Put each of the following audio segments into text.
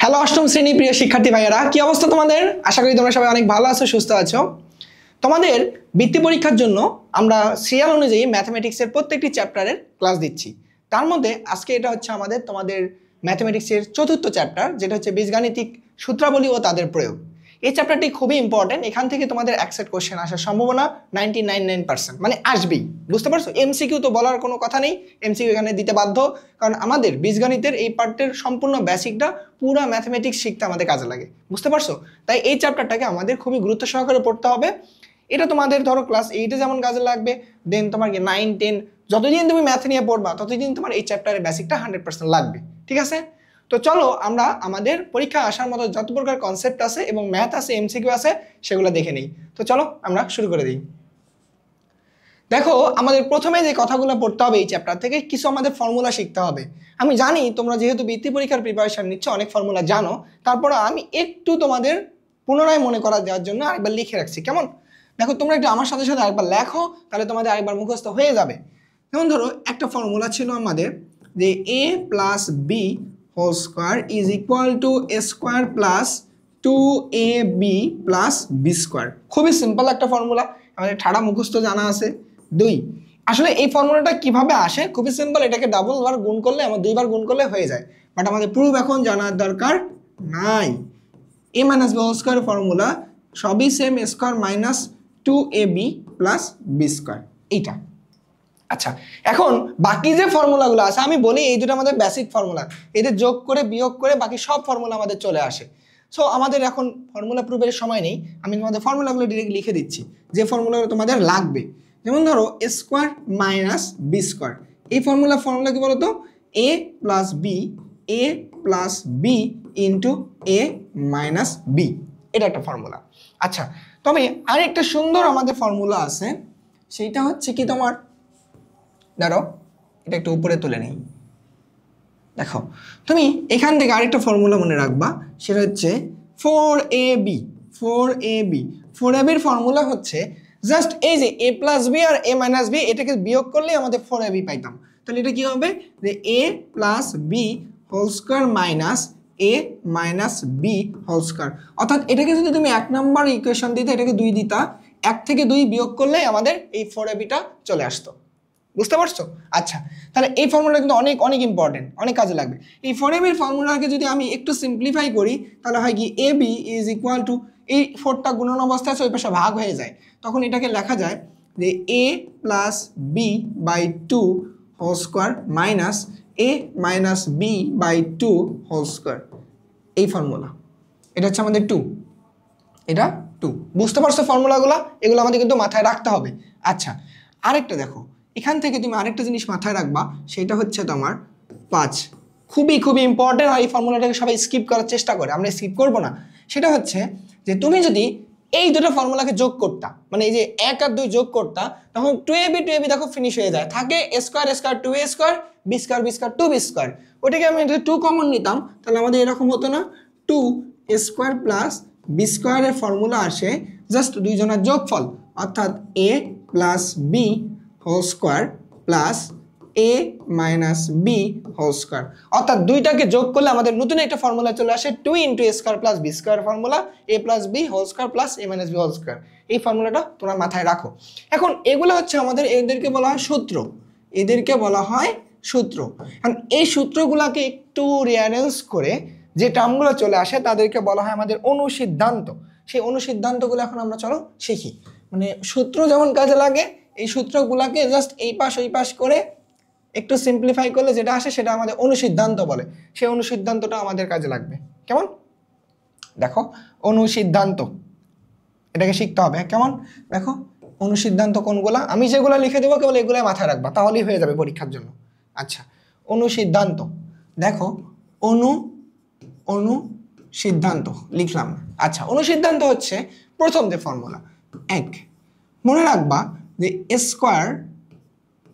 Hello অষ্টম শ্রেণী প্রিয় শিক্ষার্থী ভাইয়েরা, কি অবস্থা তোমাদের? আশা করি তোমরা সবাই অনেক ভালো আছো, সুস্থ আছো। তোমাদের বৃত্তি পরীক্ষার জন্য আমরা সিরিয়াল অনুযায়ী ম্যাথমেটিক্সের প্রত্যেকটি চ্যাপ্টারের ক্লাস দিচ্ছি। তার মধ্যে আজকে এটা হচ্ছে তোমাদের ম্যাথমেটিক্সের চতুর্থ চ্যাপ্টার, যেটা হচ্ছে বীজগাণিতিক সূত্রাবলী ও তাদের প্রয়োগ। এই চ্যাপ্টারটি খুবই ইম্পর্টেন্ট। এখান থেকে তোমাদের একসেট কোশ্চেন আসার সম্ভাবনা 99.9%, মানে আসবেই, বুঝতে পারছো? এমসিকিউ তো বলার কোনো কথা নেই, এমসিকিউ এখানে দিতে বাধ্য, কারণ আমাদের বীজগণিতের এই পার্টের সম্পূর্ণ বেসিকটা পুরো ম্যাথমেটিক্স শিখতে আমাদের কাজে লাগে, বুঝতে পারছো? তাই এই চ্যাপ্টারটাকে আমাদের খুবই গুরুত্ব সহকারে পড়তে হবে। এটা তোমাদের ধরো ক্লাস 8-এ যেমন কাজে লাগবে, দেন তোমার কি 9-10 যতদিন তুমি ম্যাথ নিয়ে পড়বা ততদিন তোমার এই চ্যাপ্টারের বেসিকটা 100% লাগবে, ঠিক আছে? তো চলো আমরা আমাদের পরীক্ষা আসার মতো যত প্রকার কনসেপ্ট আছে এবং ম্যাথ আছে, এমসিকিউ আছে, সেগুলো দেখে নিই। তো চলো আমরা শুরু করে দিই। দেখো, আমাদের প্রথমে যে কথাগুলো পড়তে হবে এই চ্যাপ্টার থেকে, কিছু আমাদের ফর্মুলা শিখতে হবে। আমি জানি তোমরা যেহেতু বৃত্তি পরীক্ষার প্রিপারেশন নিচ্ছ, অনেক ফর্মুলা জানো, তারপর আমি একটু তোমাদের পুনরায় মনে করা দেওয়ার জন্য আরেকবার লিখে রাখছি, কেমন? দেখো, তোমরা একটু আমার সাথে সাথে আরেকবার লেখো, তাহলে তোমাদের আরেকবার মুখস্থ হয়ে যাবে। যেমন ধরো, একটা ফর্মুলা ছিল আমাদের যে a plus B whole square is equal to a square plus 2ab plus B square. খুবই সিম্পল একটা ফর্মুলা, আমাদের ঠাড়া মুখস্থ জানা আছে। 2, আসলে এই ফর্মুলাটা কিভাবে আসে? খুবই সিম্পল, এটাকে ডাবল বার গুণ করলে, আমার 2 বার গুণ করলে হয়ে যায়, বাট আমাদের প্রুফ এখন জানার দরকার নাই। a minus B whole square formula সবই same, A square minus 2ab plus B square, এইটা। আচ্ছা, এখন বাকি যে ফর্মুলাগুলো আছে আমি বলি, এই দুটো আমাদের বেসিক ফর্মুলা, এদের যোগ করে বিয়োগ করে বাকি সব ফর্মুলা আমাদের চলে আসে। সো আমাদের এখন ফর্মুলা প্রুফের সময় নেই, আমি তোমাদের ফর্মুলাগুলো ডিরেক্ট লিখে দিচ্ছি, যে ফর্মুলাগুলো তোমাদের লাগবে। যেমন ধরো, এ স্কোয়ার মাইনাস বি স্কোয়ার, এই ফর্মুলা কি বলতো? এ plus B into A minus B, এটা একটা ফর্মুলা। আচ্ছা, তবে আরেকটা সুন্দর আমাদের ফর্মুলা আছে, সেইটা হচ্ছে কি তোমার, ধরো এটা একটু উপরে তুলে নেই। দেখো, তুমি এখান থেকে আরেকটা ফর্মুলা মনে রাখবা, সেটা হচ্ছে 4ab। 4ab এর ফর্মুলা হচ্ছে জাস্ট এই যে a প্লাস বি আর a মাইনাস বি, এটাকে বিয়োগ করলে আমাদের 4ab পাইতাম। তাহলে এটা কি হবে? যে a plus B whole square minus a minus B whole square. অর্থাৎ এটাকে যদি তুমি 1 নম্বর ইকুয়েশন দিতে, এটাকে 2 দিতা, 1 থেকে 2 বিয়োগ করলে আমাদের এই 4abটা চলে আসতো, বুঝতে পারছো? আচ্ছা, তাহলে এই ফর্মুলা কিন্তু অনেক অনেক ইম্পর্টেন্ট, অনেক কাজে লাগবে। এই 4ab এর ফর্মুলাকে যদি আমি একটু সিম্পলিফাই করি, তাহলে হয় কি, A B is equal two, এই 4টা গুণন অবস্থা আছে, ওই পাশে ভাগ হয়ে যায়, তখন এটাকে লেখা যায় যে a plus B by 2 whole square minus a minus b by 2 whole square. এই ফর্মুলা, এটা হচ্ছে আমাদের 2, এটা 2। বুঝতে পারছো ফর্মুলাগুলো? এগুলো আমাদের কিন্তু মাথায় রাখতে হবে। আচ্ছা, আরেকটা দেখো, এখান থেকে তুমি আরেকটা জিনিস মাথায় রাখবা, সেটা হচ্ছে তোমার 5। খুবই খুবই ইম্পর্টেন্ট, আর এই ফর্মুলাটাকে সবাই স্কিপ করার চেষ্টা করে, আমরা স্কিপ করবো না। সেটা হচ্ছে যে তুমি যদি এই দুটো ফর্মুলাকে যোগ করতা, মানে এই যে 1 আর 2 যোগ করতা, তখন 2ab দেখো ফিনিশ হয়ে যায়, থাকে a square 2a square, b square 2b square. ওটাকে আমি যদি 2 কমন নিতাম, তাহলে আমাদের এরকম হতো না, 2a স্কোয়ার প্লাস বি স্কোয়ারের ফর্মুলা আসে জাস্ট দুইজনের যোগফল, অর্থাৎ a plus B whole square plus a minus B whole square. অর্থাৎ দুইটাকে যোগ করলে আমাদের নতুন একটা ফর্মুলা চলে আসে, 2 into a square plus B square formula, a plus B whole square plus a minus B whole square. এই ফর্মুলাটা তোমরা মাথায় রাখো। এখন এগুলো হচ্ছে আমাদের, এদেরকে বলা হয় সূত্র, এদেরকে বলা হয় সূত্র। এখন এই সূত্রগুলোকে একটু রিঅ্যারেঞ্জ করে যে টার্মগুলো চলে আসে, তাদেরকে বলা হয় আমাদের অনুসিদ্ধান্ত। সেই অনুসিদ্ধান্তগুলো এখন আমরা চলো শিখি। মানে সূত্র যেমন কাজে লাগে, এই সূত্রগুলোকে জাস্ট এই পাশ ওই পাশ করে একটু সিম্পলিফাই করলে যেটা আসে, সেটা আমাদের অনুসিদ্ধান্ত বলে। সেই অনুসিদ্ধান্তটা আমাদের কাজে লাগবে, কেমন? দেখো, অনুসিদ্ধান্ত, এটাকে শিখতে হবে, কেমন? দেখো, অনুসিদ্ধান্ত কোনগুলা, আমি যেগুলো লিখে দেবো কেবল এগুলো মাথায় রাখবা, তাহলেই হয়ে যাবে পরীক্ষার জন্য। আচ্ছা, অনুসিদ্ধান্ত, দেখো, অনুসিদ্ধান্ত লিখলাম। আচ্ছা, অনুসিদ্ধান্ত হচ্ছে প্রথম যে ফর্মুলা 1, মনে রাখবা যে এ স্কোয়ার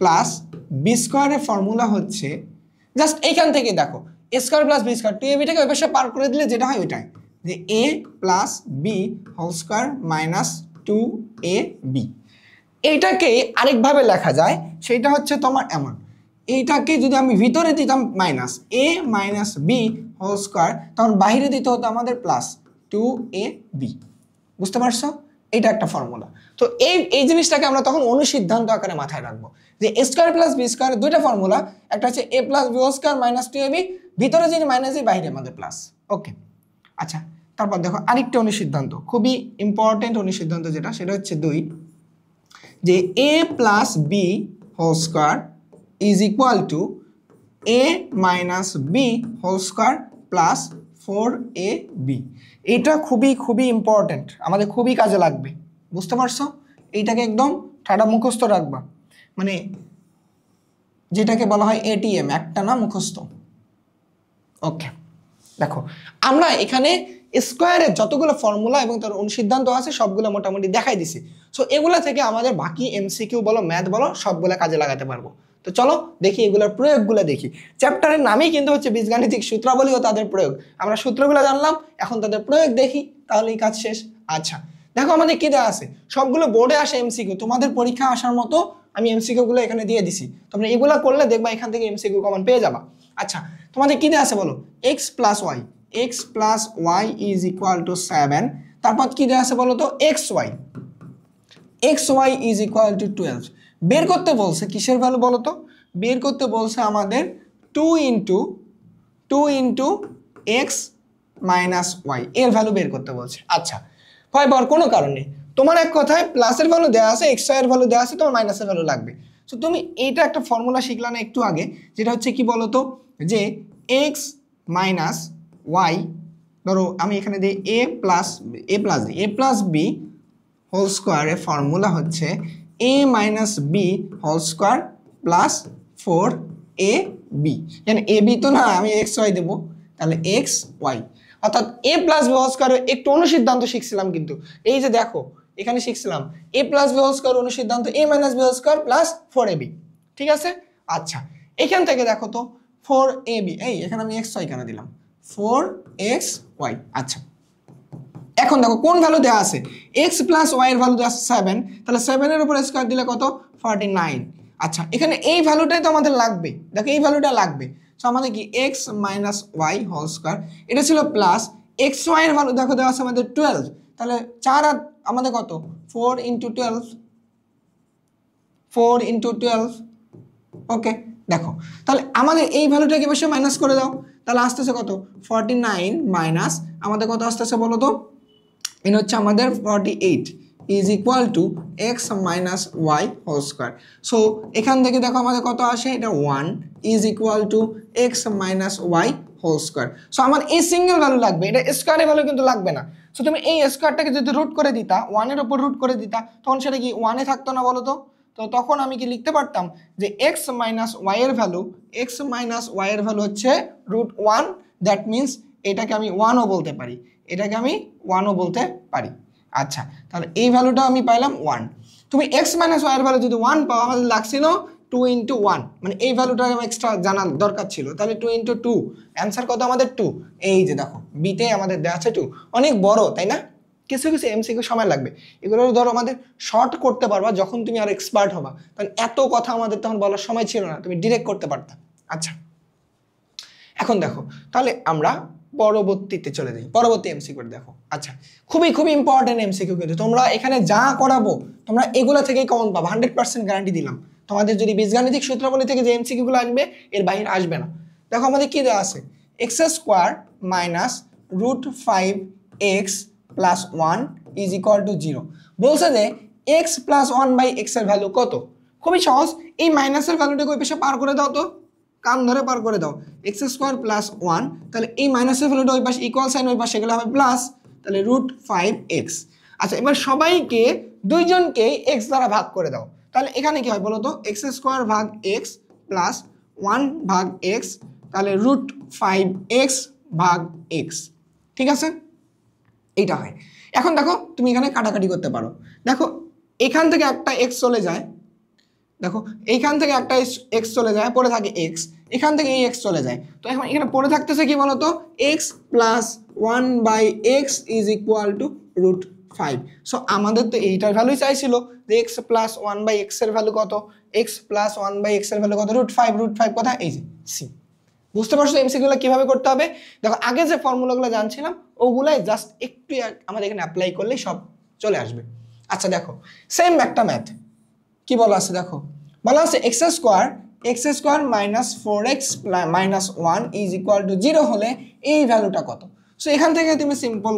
প্লাস বি স্কোয়ারের ফর্মুলা হচ্ছে জাস্ট এইখান থেকে দেখো, এ স্কোয়ার প্লাস বি স্কোয়ার, 2ab-টাকে ওই পাশে পার করে দিলে যেটা হয় ওইটাই, যে a plus B whole square minus 2ab। এইটাকে আরেকভাবে লেখা যায়, সেটা হচ্ছে তোমার এমন, এইটাকে যদি আমি ভিতরে দিতাম minus a minus B whole square, তখন বাইরে দিতে হতো আমাদের প্লাস 2ab। বুঝতে পারছো? এটা একটা ফর্মুলা। তো এই জিনিসটাকে আমরা তখন অনুসিদ্ধান্ত আকারে মাথায় রাখবো যে a square plus B square দুইটা ফর্মুলা, একটা হচ্ছে a plus B whole square minus 2ab, ভিতরে যিনি মাইনাস বাইরে আমাদের প্লাস। ওকে, আচ্ছা, তারপর দেখো আরেকটা অনুসিদ্ধান্ত, খুবই ইম্পর্টেন্ট অনুসিদ্ধান্ত যেটা, সেটা হচ্ছে 2, যে a plus B whole square is equal to a minus B whole square plus 4ab। এটা খুবই খুবই ইম্পর্টেন্ট, আমাদের খুবই কাজে লাগবে। বুঝতে পারছো? এইটাকে একদম ঠাডা মুখস্থ রাখবা, মানে যেটাকে বলা হয় এটিএম, একটা না মুখস্থ। ওকে, দেখো আমরা এখানে স্কোয়ারের যতগুলো ফর্মুলা এবং তার অনুসিদ্ধান্ত আছে সবগুলো মোটামুটি দেখাই দিছি। সো এগুলা থেকে আমাদের বাকি এমসিকিউ বলো ম্যাথ বলো সবগুলো কাজে লাগাতে পারবো। তো চলো দেখি এগুলোর প্রয়োগগুলো দেখি। চ্যাপ্টারের নামই কিন্তু হচ্ছে বীজগাণিতিক সূত্রাবলী ও তাদের প্রয়োগ। আমরা সূত্রগুলো জানলাম, এখন তাদের প্রয়োগ দেখি, তাহলেই কাজ শেষ। আচ্ছা, দেখো আমাদের কি দেওয়া আছে, সবগুলো বোর্ডে আসে এমসিকিউ, তোমাদের পরীক্ষা আসার মতো আমি এমসিকিউ গুলো এখানে দিয়ে দিছি। তোমরা এগুলা করলে দেখবা এখান থেকে এমসিকিউ কমন পেয়ে যাবা। আচ্ছা, তোমাদের কি দেওয়া আছে বলো, x plus y is equal to 7, তারপর কি দেওয়া আছে বলো তো, x y is equal to 12। বের করতে বলছে কিসের ভ্যালু বলো তো, বের করতে বলছে আমাদের 2 ইন্টু এক্স মাইনাস ওয়াই, এর ভ্যালু বের করতে বলছে। আচ্ছা, ভয় পাওয়ার কোনো কারণ নেই, তোমার এক কথায় প্লাসের ভ্যালু দেওয়া আছে, এক্স ওয়াই এর ভ্যালু দেওয়া আছে, তোমার মাইনাসের ভ্যালু লাগবে। সো তুমি এইটা একটা ফর্মুলা শিখলা না একটু আগে, যেটা হচ্ছে কি বলতো, যে এক্স মাইনাস ওয়াই, ধরো আমি এখানে দিই এ প্লাস বি হোল স্কোয়ারের ফর্মুলা হচ্ছে A minus B whole square plus 4ab। মানে এ বি তো না, আমি এক্স ওয়াই দেবো, তাহলে এক্স ওয়াই, অর্থাৎ এ প্লাস বি হোল স্কোয়ারের একটু অনুসিদ্ধান্ত শিখছিলাম। কিন্তু এই যে দেখো এখানে শিখছিলাম A plus B whole square অনুসিদ্ধান্ত A minus B whole square plus 4ab, ঠিক আছে? আচ্ছা, এখান থেকে দেখো তো 4ab, এই এখানে আমি এক্স ওয়াই কেন দিলাম, 4xy। আচ্ছা, এখন দেখো কোন ভ্যালু দেওয়া আছে, x প্লাস ওয়াই এর ভ্যালু দেওয়া আছে 7, তাহলে 7 এর উপর স্কয়ার দিলে কত, 49। আচ্ছা, এখানে এই ভ্যালুটাই তো আমাদের লাগবে, দেখো এই ভ্যালুটা লাগবে। সো আমাদের কি x minus y whole square, এটা ছিল প্লাস x y এর ভ্যালু দেখো দেওয়া আছে আমাদের 12, তাহলে 4 আর আমাদের কত, 4 ইন্টু 12। ওকে, দেখো তাহলে আমাদের এই ভ্যালুটাকে বসে মাইনাস করে দাও, তাহলে আসতেছে কত, 49 মাইনাস আমাদের কত আসতেছে বলো তো, এটা হচ্ছে আমাদের 48 is equal to x minus y whole square. So এখান থেকে দেখো আমাদের কত আসে, এটা 1 is equal to x minus y whole square. So আমার এই সিঙ্গেল ভ্যালু লাগবে, এটা স্কোয়ারের ভ্যালু কিন্তু লাগবে না। সো তুমি এই স্কোয়ারটাকে যদি রুট করে দিতা, 1 এর উপর রুট করে দিতা, তখন সেটা কি 1 এ থাকতো না বলো তো? তো তখন আমি কি লিখতে পারতাম যে এক্স মাইনাস ওয়াই এর ভ্যালু হচ্ছে √1, দ্যাট মিনস এটাকে আমি 1ও বলতে পারি, এটাকে আমি 1ও বলতে পারি। আচ্ছা, তাহলে এই ভ্যালুটা আমি পাইলাম 1। তুমি এক্স মাইনাস ওয়াই এর ভ্যালু যদি 1 পাও, আমাদের লাগছিল 2 ইন্টু 1, মানে এই ভ্যালুটা আমার এক্সট্রা জানার দরকার ছিল, তাহলে 2 ইন্টু 2, অ্যান্সার কত আমাদের 2। এই যে দেখো বিতে আমাদের দেওয়া আছে 2, অনেক বড় তাই না? কিছু কিছু এমসিকিউ সময় লাগবে, এগুলো ধরো আমাদের শর্ট করতে পারবা যখন তুমি আর এক্সপার্ট হবা, কারণ এত কথা আমাদের তখন বলার সময় ছিল না, তুমি ডিরেক্ট করতে পারতা। আচ্ছা, এখন দেখো তাহলে আমরা পরবর্তীতে চলে যাই, পরবর্তী এমসিকিউ দেখো। আচ্ছা, খুবই খুবই ইম্পর্টেন্ট এমসিকিউ, কিন্তু তোমরা এখানে যা করাবো তোমরা এগুলা থেকেই কমন পাবা, 100% গ্যারান্টি দিলাম। তোমাদের যদি বীজগাণিতিক সূত্রাবলী থেকে যে এমসিকিউ গুলো আসবে এর বাইরে আসবে না। দেখো আমাদের কি দেওয়া আছে, x square minus √5x plus 1 is equal to 0। বলছে যে এক্স প্লাস 1 বাই এক্স এর ভ্যালু কত। খুবই সহজ, এই মাইনাসের ভ্যালুটাকে ওই পাশে পার করে দাও তো, কান ধরে পার করে দাও, এক্স স্কোয়ার প্লাস 1, তাহলে এই মাইনাসের ভ্যালুটা ওই পাশে ইকুয়াল সাইন ওই পাশে গেলে হবে প্লাস, তাহলে √5x। আচ্ছা, এবার সবাইকে দুইজনকে এক্স দ্বারা ভাগ করে দাও, তাহলে এখানে কি হয় বলো তো, এক্স স্কোয়ার ভাগ এক্স প্লাস 1 ভাগ এক্স, তাহলে √5x ভাগ এক্স, ঠিক আছে? এইটা হয়। এখন দেখো তুমি এখানে কাটাকাটি করতে পারো, দেখো এখান থেকে একটা এক্স চলে যায়, দেখো এইখান থেকে একটা এক্স চলে যায়, পরে থাকে এক্স, এখান থেকে এই এক্স চলে যায়, তো এখন এখানে পরে থাকতেছে কি বলতো, x plus 1 by x is equal to √5। So আমাদের তো এইটার ভ্যালুই চাইছিল যে এক্স প্লাস 1 বাই এক্স এর ভ্যালু কত, এক্স প্লাস 1 বাই এক্স এর ভ্যালু কত, √5 কোথায়, এই যে সি। বুঝতে পারছো এমসিকিউগুলো কিভাবে করতে হবে? দেখো আগে যে ফর্মুলাগুলো জানছিলাম ওগুলাই জাস্ট একটু আমাদের এখানে অ্যাপ্লাই করলেই সব চলে আসবে। আচ্ছা দেখো সেম একটা ম্যাথ কি বলা আছে, দেখো বলা আছে x square minus 4x minus 1 is equal to 0 হলে এই ভ্যালুটা কত। সো এখান থেকে তুমি সিম্পল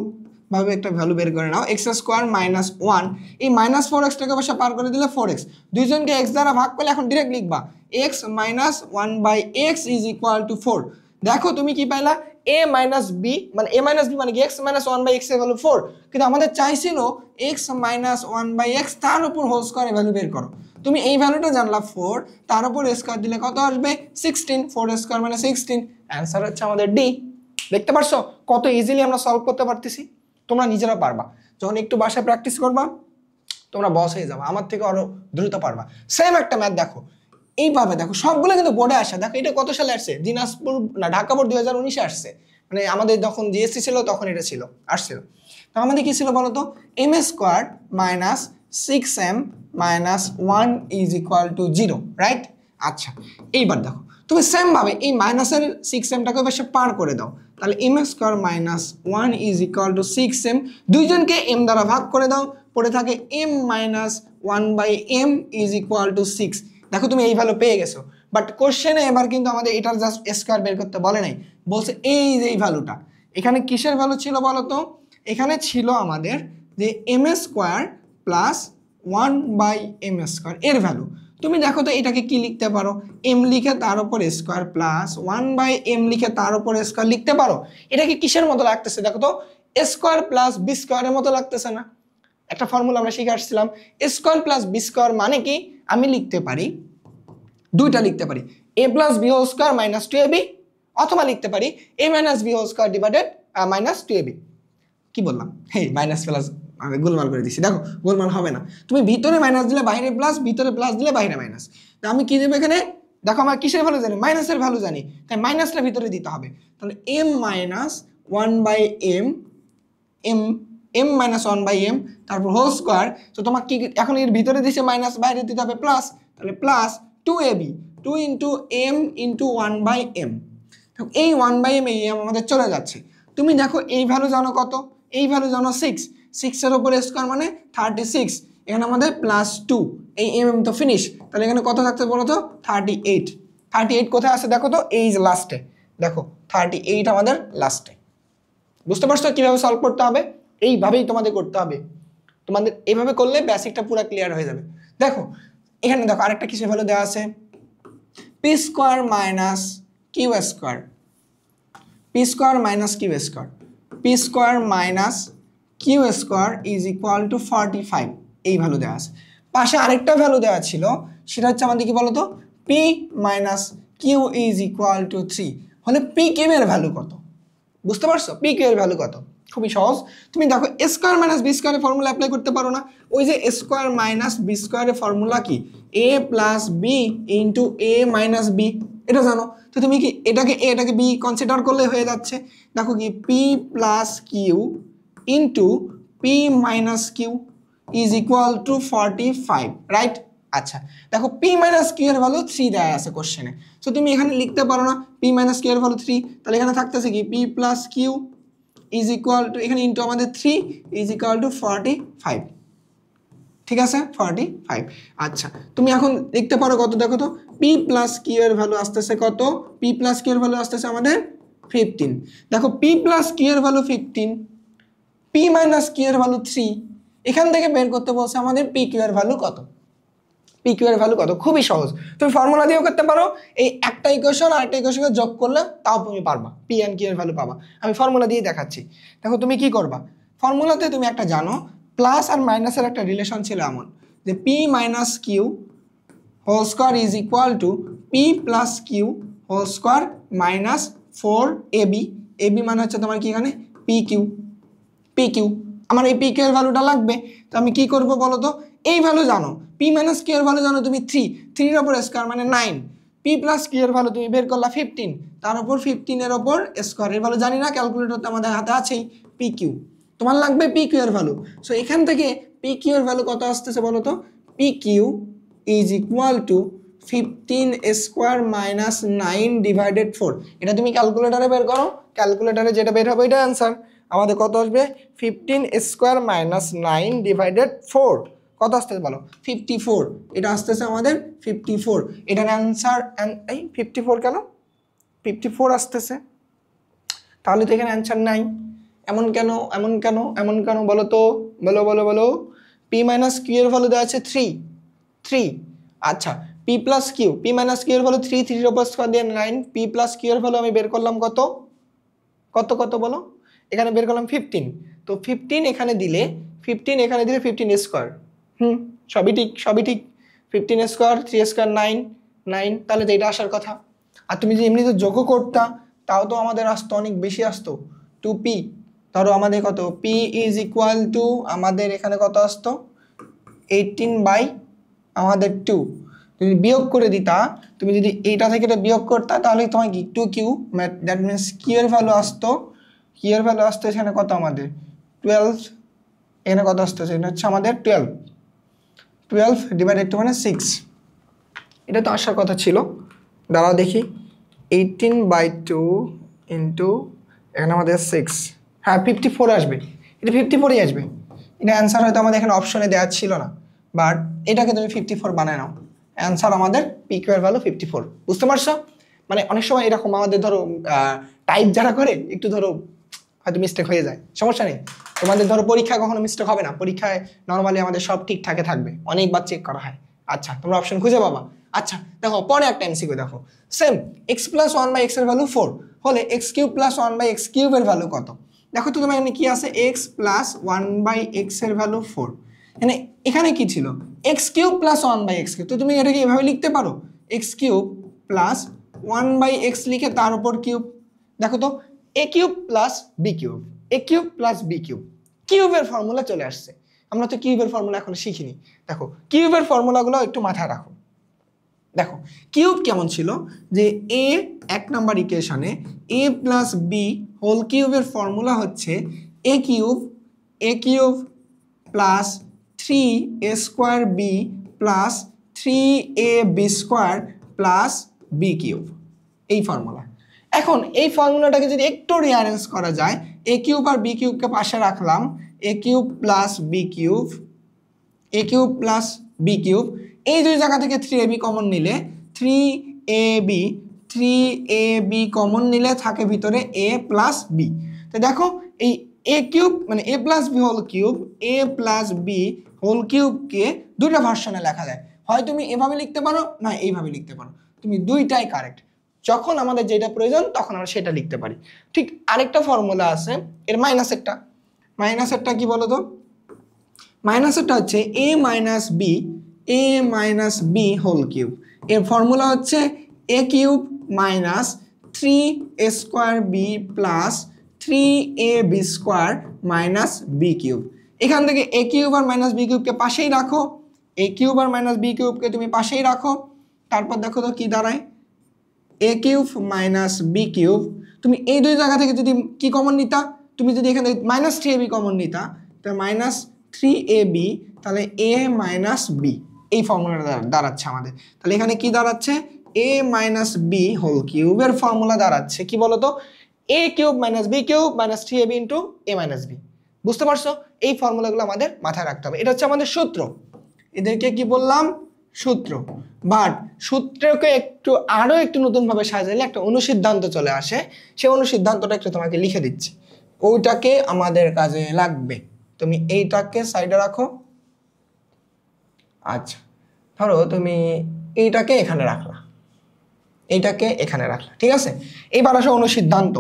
ভাবে একটা ভ্যালু বের করে নাও, এক্স স্কোয়ার মাইনাস 1, এই মাইনাস 4x টাকে অবশ্য পার করে দিলে 4x, দুইজনকে x দ্বারা ভাগ করলে এখন ডিরেক্ট লিখবা x minus 1/x is equal two 4। দেখো তুমি কি পাইলা, a মাইনাস b মানে a মাইনাস b মানে কি x মাইনাস 1/x এর ভ্যালু 4, কিন্তু আমাদের চাইছিল x মাইনাস 1/x তার উপর হোল স্কয়ার ভ্যালু বের করো। তুমি এই ভ্যালুটা জানলা 4, তার উপর স্কয়ার দিলে কত আসবে 16, 4 স্কয়ার মানে 16, অ্যানসার হচ্ছে আমাদের ডি। দেখতে পারছো কত ইজিলি আমরা সলভ করতে পারতেছি, তোমরা নিজেরা পারবা, যখন একটু বাসায় প্র্যাকটিস করবা তোমরা বস হয়ে যাবে, আমার থেকে আরো দ্রুত পারবা। সেম একটা ম্যাথ দেখো এইভাবে, দেখো সবগুলো কিন্তু বোর্ডে আসে। দেখো এটা কত সালে আসছে, দিনাজপুর না ঢাকা বোর্ড 2019-এ আসছে, মানে আমাদের যখন জিএসসি ছিল তখন এটা ছিল আসছিল। তো আমাদের কি ছিল বলতো, m square minus 6m minus 1 is equal to 0, right? আচ্ছা এইবার দেখো তুমি সেম ভাবে এই মাইনাসের 6mটাকে পাশে পার করে দাও, তাহলে m square minus 1 is equal to 6m, দুইজনকে m দ্বারা ভাগ করে দাও, পড়ে থাকে m minus 1/m is equal two 6। দেখো তুমি এই ভ্যালু পেয়ে গেছো, বাট কোশ্চেনে এবার কিন্তু আমাদের এটার জাস্ট স্কয়ার বের করতে বলে নাই, বলছে এই যে এই ভ্যালুটা এখানে কিসের ভ্যালু ছিল বলো তো, এখানে ছিল আমাদের যে m square plus 1/m square এর ভ্যালু। তুমি দেখো তো এটাকে কি লিখতে পারো, m লিখে তার উপর স্কোয়ার প্লাস 1/m লিখে তার উপর স্কোয়ার লিখতে পারো। এটা কি কিসের মতো লাগতেছে দেখো তো, স্কোয়ার প্লাস বি স্কোয়ারের মতো লাগতেছে না? একটা ফর্মুলা আমরা শিখে আসছিলাম, স্কোয়ার প্লাস বি স্কোয়ার মানে কি, আমি লিখতে পারি দুইটা লিখতে পারি, a plus B whole square minus 2ab, অথবা লিখতে পারি a minus B whole square divided minus 2ab। কি বললাম, হেই মাইনাস প্লাস আমি গোলমাল করে দিচ্ছি, দেখো গোলমাল হবে না, তুমি ভিতরে মাইনাস দিলে বাইরে প্লাস, ভিতরে প্লাস দিলে বাইরে মাইনাস। তা আমি কি দেবো এখানে, দেখো আমার কিসের ভ্যালু জানি, মাইনাসের ভ্যালু জানি, তাই মাইনাসটা ভিতরে দিতে হবে, তাহলে m minus 1/m, m minus 1/m তারপর হোল স্কোয়ার। তো তোমার কি এখন এর ভিতরে দিছে মাইনাস, বাইরে দিতে হবে প্লাস, তাহলে plus 2ab, 2 into m into 1/m। এই 1/m এই আমাদের চলে যাচ্ছে। তুমি দেখো এই ভ্যালু জানো কত, এই ভ্যালু জানো 6, 6 এর উপর স্কোয়ার মানে 36, এখানে আমাদের প্লাস 2, এই m তো ফিনিশ, তাহলে এখানে কত থাকছে বলো তো 38। 38 কোথায় আছে দেখো তো, এই যে লাস্টে দেখো 38 আমাদের লাস্টে। বুঝতে পারছো কিভাবে সলভ করতে হবে, এইভাবেই তোমাদের করতে হবে, তোমাদের এইভাবে করলে বেসিকটা পুরো ক্লিয়ার হয়ে যাবে। দেখো এখানে দেখো আরেকটা কিসের ভ্যালু দেওয়া আছে, p square minus q square, p square minus q square, p square minus q square is equal to 45, এই ভ্যালু দেওয়া আছে। পাশে আরেকটা ভ্যালু দেওয়া ছিল, সেটা হচ্ছে আমাদের কি বলতো, p minus q is equal to 3 হলে পি কিউ এর ভ্যালু কত। বুঝতে পারছো পি কিউ এর ভ্যালু কত, খুবই সহজ। তুমি দেখো স্কোয়ার মাইনাস বি স্কোয়ারের ফর্মুলা অ্যাপ্লাই করতে পারো না, ওই যে স্কোয়ার মাইনাস বি স্কোয়ারের ফর্মুলা কি, এ plus B into A minus B, এটা জানো। তো তুমি কি এটাকে বি কনসিডার করলে হয়ে যাচ্ছে। দেখো কি p plus q into p minus q is equal to 45, right? আচ্ছা দেখো পি মাইনাস কিউ এর ভ্যালু 3 দেওয়া আছে কোশ্চেনে, সো তুমি এখানে লিখতে পারো না পি মাইনাস কিউ এর ভ্যালু 3, তাহলে এখানে থাকতেছে কি p plus q is equal to, এখানে ইন্টু আমাদের 3 ইজ ইকুয়াল টু 45, ঠিক আছে 45। আচ্ছা তুমি এখন লিখতে পারো কত দেখো তো, পি প্লাস কিউ এর ভ্যালু আসতেছে কত, পি প্লাস কিউ এর ভ্যালু আসতেছে আমাদের 15। দেখো পি প্লাস কিউ এর ভ্যালু 15, পি মাইনাস কিউ এর ভ্যালু 3, এখান থেকে বের করতে বলছে আমাদের পি কিউ এর ভ্যালু কত, পি কিউ এর ভ্যালু কত, খুবই সহজ। তুমি ফর্মুলা দিয়েও করতে পারো, এই একটা ইকুয়েশন আর একটা ইকুয়েশনকে যোগ করলে তাও তুমি পারবা পি এন্ড কিউ এর ভ্যালু পাবা। আমি ফর্মুলা দিয়ে দেখাচ্ছি, দেখো তুমি কি করবা, ফর্মুলাতে তুমি একটা জানো প্লাস আর মাইনাসের একটা রিলেশন ছিল এমন যে p minus q whole square is equal to p plus q whole square minus 4ab, a b মানে হচ্ছে তোমার কি এখানে পি কিউ, আমার এই পি কিউ এর ভ্যালুটা লাগবে। তো আমি কি করব বলো তো, এই ভ্যালু জানো, পি মাইনাস কিউ এর ভ্যালু জানো তুমি 3 এর উপর স্কোয়ার মানে 9, পি প্লাস কিউ এর ভ্যালু তুমি বের করলা 15, তার উপর 15 এর উপর স্কোয়ার, এর ভ্যালু জানি না, ক্যালকুলেটর তো আমাদের হাতে আছেই, পি কিউ, তোমার লাগবে পি কিউ এর ভ্যালু। সো এখান থেকে পি কিউ এর ভ্যালু কত আসতেছে বলো তো, p q is equal to 15 square minus 9 divided 4। এটা তুমি ক্যালকুলেটারে বের করো, ক্যালকুলেটারে যেটা বের হবে এটা অ্যান্সার। আমাদের কত আসবে? 15 স্কোয়ার মাইনাস 9 ডিভাইডেড 4 কত আসতেছে বলো? 54। এটা আসতেছে আমাদের 54। এটার অ্যান্সার এই 54 কেন? 54 আসতেছে, তাহলে তো এখানে অ্যান্সার নাই। এমন কেন এমন কেন এমন কেন বলো তো, বলো বলো বলো। পি মাইনাস কিউ এর ভ্যালু দেওয়া আছে 3। আচ্ছা, p plus q, p minus q এর ভ্যালু 3, 3 এর উপর স্কয়ার দিয়ে 9। পি প্লাস কিউ এর ভ্যালু আমি বের করলাম কত কত কত বলো? এখানে বের করলাম 15। তো 15 এখানে দিলে 15 স্কোয়ার, সবই ঠিক সবই ঠিক। 15 স্কোয়ার 3 স্কোয়ার 9, তাহলে তো এটা আসার কথা। আর তুমি যে এমনি তো যোগও করতা, তাও তো আমাদের আসতো অনেক বেশি আসতো 2p। ধরো আমাদের কত, p ইজ ইকুয়াল টু আমাদের এখানে কত আসতো 18 বাই আমাদের 2। যদি বিয়োগ করে দিতা, তুমি যদি এইটা থেকে এটা বিয়োগ করতা, তাহলে তোমার কি 2q, দ্যাট মিনস কিউ এর ভ্যালু আসতো, কিউ এর ভ্যালু আসতো এখানে কত আমাদের 12। এখানে কত আসতেছে? এটা হচ্ছে আমাদের 12 ডিভাইডেড টু মানে 6। এটা তো আসার কথা ছিল। দাঁড়াও দেখি, 18/2 ইন্টু এখানে আমাদের 6, হ্যাঁ 54 আসবে। এটা 54ই আসবে। এটা অ্যান্সার হয়তো আমাদের এখানে অপশনে দেওয়া ছিল না, বাট এটাকে তুমি 54 বানায় নাও। অ্যান্সার আমাদের পি কিউ এর ভ্যালু 54। বুঝতে পারছো? মানে অনেক সময় এরকম আমাদের ধরো টাইপ যারা করে একটু ধরো হয়তো মিস্টেক হয়ে যায়, সমস্যা নেই। তোমাদের ধরো পরীক্ষায় কখনো মিস্টেক হবে না, পরীক্ষায় নর্মালি আমাদের সব ঠিকঠাকে থাকবে, অনেকবার চেক করা হয়। আচ্ছা, তোমরা অপশন খুঁজে পাবা। আচ্ছা দেখো, পরে একটা এমসিকিউ দেখো, সেম এক্স প্লাস 1/x এর ভ্যালু 4 হলে x cube plus 1/x cube এর ভ্যালু কত? দেখো তো তোমার এখানে কি আছে, এক্স প্লাস 1/x এর ভ্যালু 4। এখানে কি ছিল, x cube plus 1/x cube. তো তুমি এটাকে এভাবে লিখতে পারো, এক্স কিউব প্লাস 1/x লিখে তার উপর কিউব। দেখো তো, এ কিউব প্লাস বি কিউব, এ কিউব প্লাস বি কিউব, কিউবের ফর্মুলা চলে আসছে। আমরা তো কিউবের ফর্মুলা এখন শিখিনি। দেখো কিউবের ফর্মুলাগুলো একটু মাথায় রাখো। দেখো কিউব কেমন ছিল, যে এ 1 নাম্বার ইকুয়েশনে এ প্লাস বি হোল কিউবের ফর্মুলা হচ্ছে A cube plus 3a square B plus 3ab square plus B cube, এই ফর্মুলা। এখন এই ফর্মুলাটাকে যদি একটু রিঅ্যারেঞ্জ করা যায়, এ কিউব আর বি কিউবকে পাশে রাখলাম, এ কিউব প্লাস বি কিউব, এ কিউব প্লাস বি কিউব। এই দুই জায়গা থেকে 3ab কমন নিলে 3ab কমন নিলে থাকে ভিতরে a প্লাস বি। তো দেখো এই এ কিউব মানে A plus B whole cube, A plus B whole কিউবকে দুটো ভার্সনে লেখা যায়। হয় তুমি এভাবে লিখতে পারো, না এইভাবে লিখতে পারো, তুমি দুইটাই কারেক্ট। যখন আমাদের যেটা প্রয়োজন তখন আমরা সেটা লিখতে পারি। ঠিক আরেকটা ফর্মুলা আছে এর মাইনাসেরটা কি বলো তো? মাইনাসেরটা হচ্ছে A minus B whole cube. এর ফর্মুলা হচ্ছে A cube minus 3a square B plus 3ab square minus B cube. এখান থেকে এ কিউব আর মাইনাস বি কিউবকে পাশেই রাখো, এ কিউব আর মাইনাস বি কিউবকে তুমি পাশেই রাখো। তারপর দেখো তো কি দাঁড়ায়, A cube minus B cube. তুমি এই দুই জায়গা থেকে যদি কি কমন নিতা, তুমি যদি এখানে মাইনাস 3ab কমন নিতা, তাহলে মাইনাস 3ab, তাহলে এ মাইনাস বি, এই ফর্মুলাটা দাঁড়াচ্ছে আমাদের। তাহলে এখানে কি দাঁড়াচ্ছে, এ মাইনাস বি হোল কিউবের ফর্মুলা দাঁড়াচ্ছে কি বলতো, A cube minus B cube minus 3ab into A minus B. বুঝতে পারছো? এই ফর্মুলাগুলো আমাদের মাথায় রাখতে হবে, এটা হচ্ছে আমাদের সূত্র। এদেরকে কি বললাম, সূত্র। বাট সূত্রকে আরো একটু নতুন ভাবে সাজালে একটা অনুসিদ্ধান্ত চলে আসে, সেই অনুসিদ্ধান্তটা একটু তোমাকে লিখে দিচ্ছি, ওইটাকে আমাদের কাজে লাগবে। তুমি এইটাকে সাইডে রাখো। আচ্ছা ধরো তুমি এইটাকে এখানে রাখলা, এইটাকে এখানে রাখলা, ঠিক আছে। এইবার আসো অনুসিদ্ধান্ত।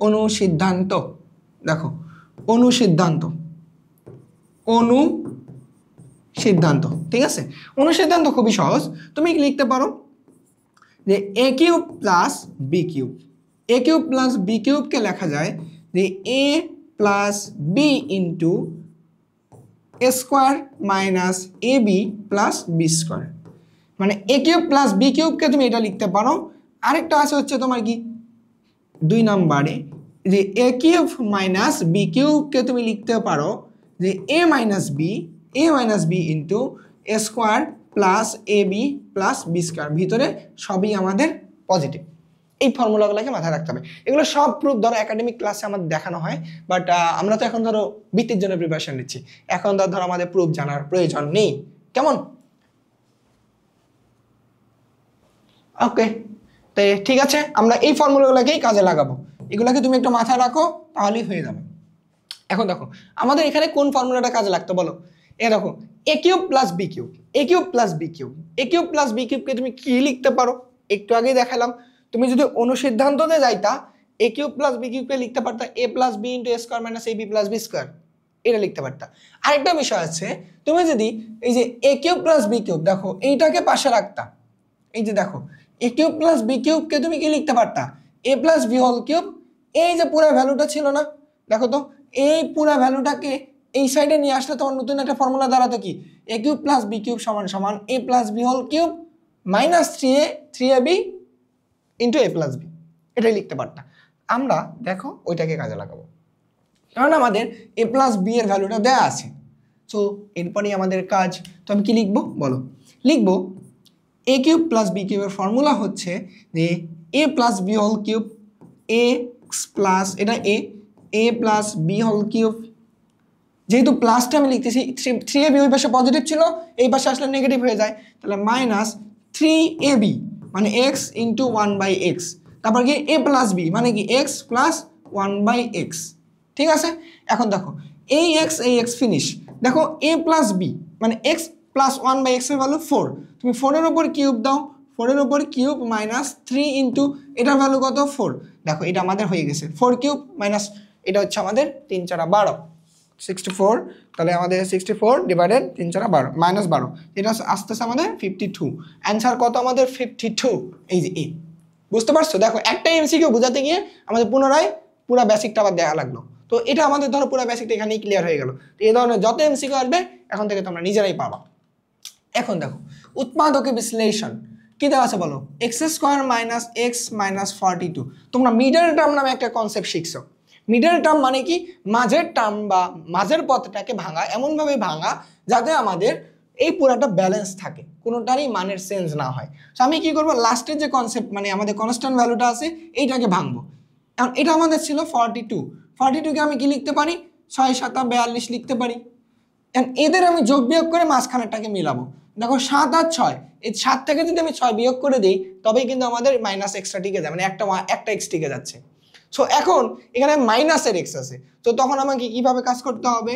অনুসিদ্ধান্ত দেখো, অনুসিদ্ধান্ত ঠিক আছে। অনুসিদ্ধান্ত খুবই সহজ, তুমি লিখতে পারো যে এ কিউব প্লাস বি কিউব, এ কিউব প্লাস বি কিউবকে লেখা যায় যে এ plus B into a square minus A B plus B square. মানে এ কিউব প্লাস বি কিউবকে তুমি এটা লিখতে পারো। আরেকটা আছে হচ্ছে তোমার কি 2 নম্বরে, যে এ কিউব মাইনাস বি কিউবকে তুমি লিখতে পারো যে এ minus b into a square plus A B plus B square, ভিতরে সবই আমাদের পজিটিভ। এই ফর্মুলাগুলোকে মাথায় রাখতে হবে। এগুলো সব প্রুফ ধরো একাডেমিক ক্লাসে আমাদের দেখানো হয়, বাট আমরা তো এখন ধরো বৃত্তির জন্য প্রিপারেশন নিচ্ছি, এখন ধরো আমাদের প্রুফ জানার প্রয়োজন নেই, কেমন? ওকে, তো ঠিক আছে, আমরা এই ফর্মুলাগুলোকেই কাজে লাগাবো, এগুলোকে তুমি একটু মাথায় রাখো, তাহলেই হয়ে যাবে। এখন দেখো আমাদের এখানে কোন ফর্মুলাটা কাজে লাগতো বলো? এ দেখো a cube plus B cube, A cube plus B cube, A cube plus B কিউবকে তুমি কি লিখতে পারো? একটু আগেই দেখালাম, তুমি যদি অনুসিদ্ধান্ততে যাইতা এ কিউব প্লাস বি কিউবকে লিখতে পারতা এ plus B into a square minus A B plus B square, এটা লিখতে পারতা। আরেকটা বিষয় আছে, তুমি যদি এই যে এ কিউব প্লাস বি কিউব দেখো এইটাকে পাশে রাখতা, এই যে দেখো এ কিউব প্লাস বি কিউবকে তুমি কি লিখতে পারতা? এ প্লাস বি হোল কিউব। এই যে পুরো ভ্যালুটা ছিল না, দেখো তো এই পুরো ভ্যালুটাকে এই সাইডে নিয়ে আসলে তোমার নতুন একটা ফর্মুলা দাঁড়াতো কি? A cube plus B cube সমান সমান A plus B whole cube minus three A B into A plus B, এটাই লিখতে পারতা। আমরা দেখো ওইটাকে কাজে লাগাবো, কারণ আমাদের এ প্লাস বি এর ভ্যালুটা দেওয়া আছে। সো এরপরেই আমাদের কাজ। তো আমি কি লিখবো বলো? লিখবো এ কিউব প্লাস বি কিউবের ফর্মুলা হচ্ছে যে এ প্লাস বি হোল কিউব এ প্লাস এটা এ প্লাস বি হোল কিউব, যেহেতু প্লাসটা আমি লিখতেছি থ্রি এ বি ওই পাশে পজিটিভ ছিল, এই পাশে আসলে নেগেটিভ হয়ে যায়, তাহলে মাইনাস থ্রি এ বি মানে x into one by x, তারপর কি এ প্লাস বি মানে কি x plus one by x. ঠিক আছে, এখন দেখো এই এক্স ফিনিশ, দেখো এ প্লাস বি মানে x plus one by x এর ভ্যালু 4, তুমি 4-এর উপর কিউব দাও, 4-এর উপর কিউব মাইনাস 3 ইন্টু এটার ভ্যালু কত 4, দেখো এটা আমাদের হয়ে গেছে 4 কিউব মাইনাস এটা হচ্ছে আমাদের 3 4 12 64, তাহলে আমাদের 64 ডিভাইডেড 3 4 12 মাইনাস 12, এটা আসতেছে আমাদের 52। অ্যান্সার কত আমাদের? 52। এই যে এ, বুঝতে পারছো? দেখো একটা এমসিকিউ বোঝাতে গিয়ে আমাদের পুনরায় পুরো বেসিকটা আবার দেখা লাগলো। তো এটা আমাদের ধরো পুরো বেসিকটা এখানেই ক্লিয়ার হয়ে গেল। তো এই ধরনের যত এমসিকিউ আসবে এখন থেকে তোমরা নিজেরাই পাবা। এখন দেখো উৎপাদকে বিশ্লেষণ কি দেওয়া আছে বলো? X square minus x minus 42। তোমরা মিডল টার্ম নামে একটা কনসেপ্ট শিখছো। মিডল টার্ম মানে কি? মাঝের টার্ম বা মাঝের পথটাকে ভাঙা, এমনভাবে ভাঙা যাতে আমাদের এই পুরাটা ব্যালেন্স থাকে, কোনোটারই মানের চেঞ্জ না হয়। তো আমি কি করবো? লাস্টের যে কনসেপ্ট মানে আমাদের কনস্ট্যান্ট ভ্যালুটা আছে এইটাকে ভাঙবো। এখন এটা আমাদের ছিল 42, 42কে আমি কি লিখতে পারি? 6 7 42 লিখতে পারি। এদের আমি যোগ বিয়োগ করে মাঝখানেরটাকে মিলাবো। দেখো 7 আর 6, এই 7 থেকে যদি আমি 6 বিয়োগ করে দিই তবেই কিন্তু আমাদের মাইনাস এক্সট্রা টিকে যায়, মানে একটা এক্স টিকে যাচ্ছে। সো এখন এখানে মাইনাসের এক্স আছে, তো তখন আমাকে কিভাবে কাজ করতে হবে?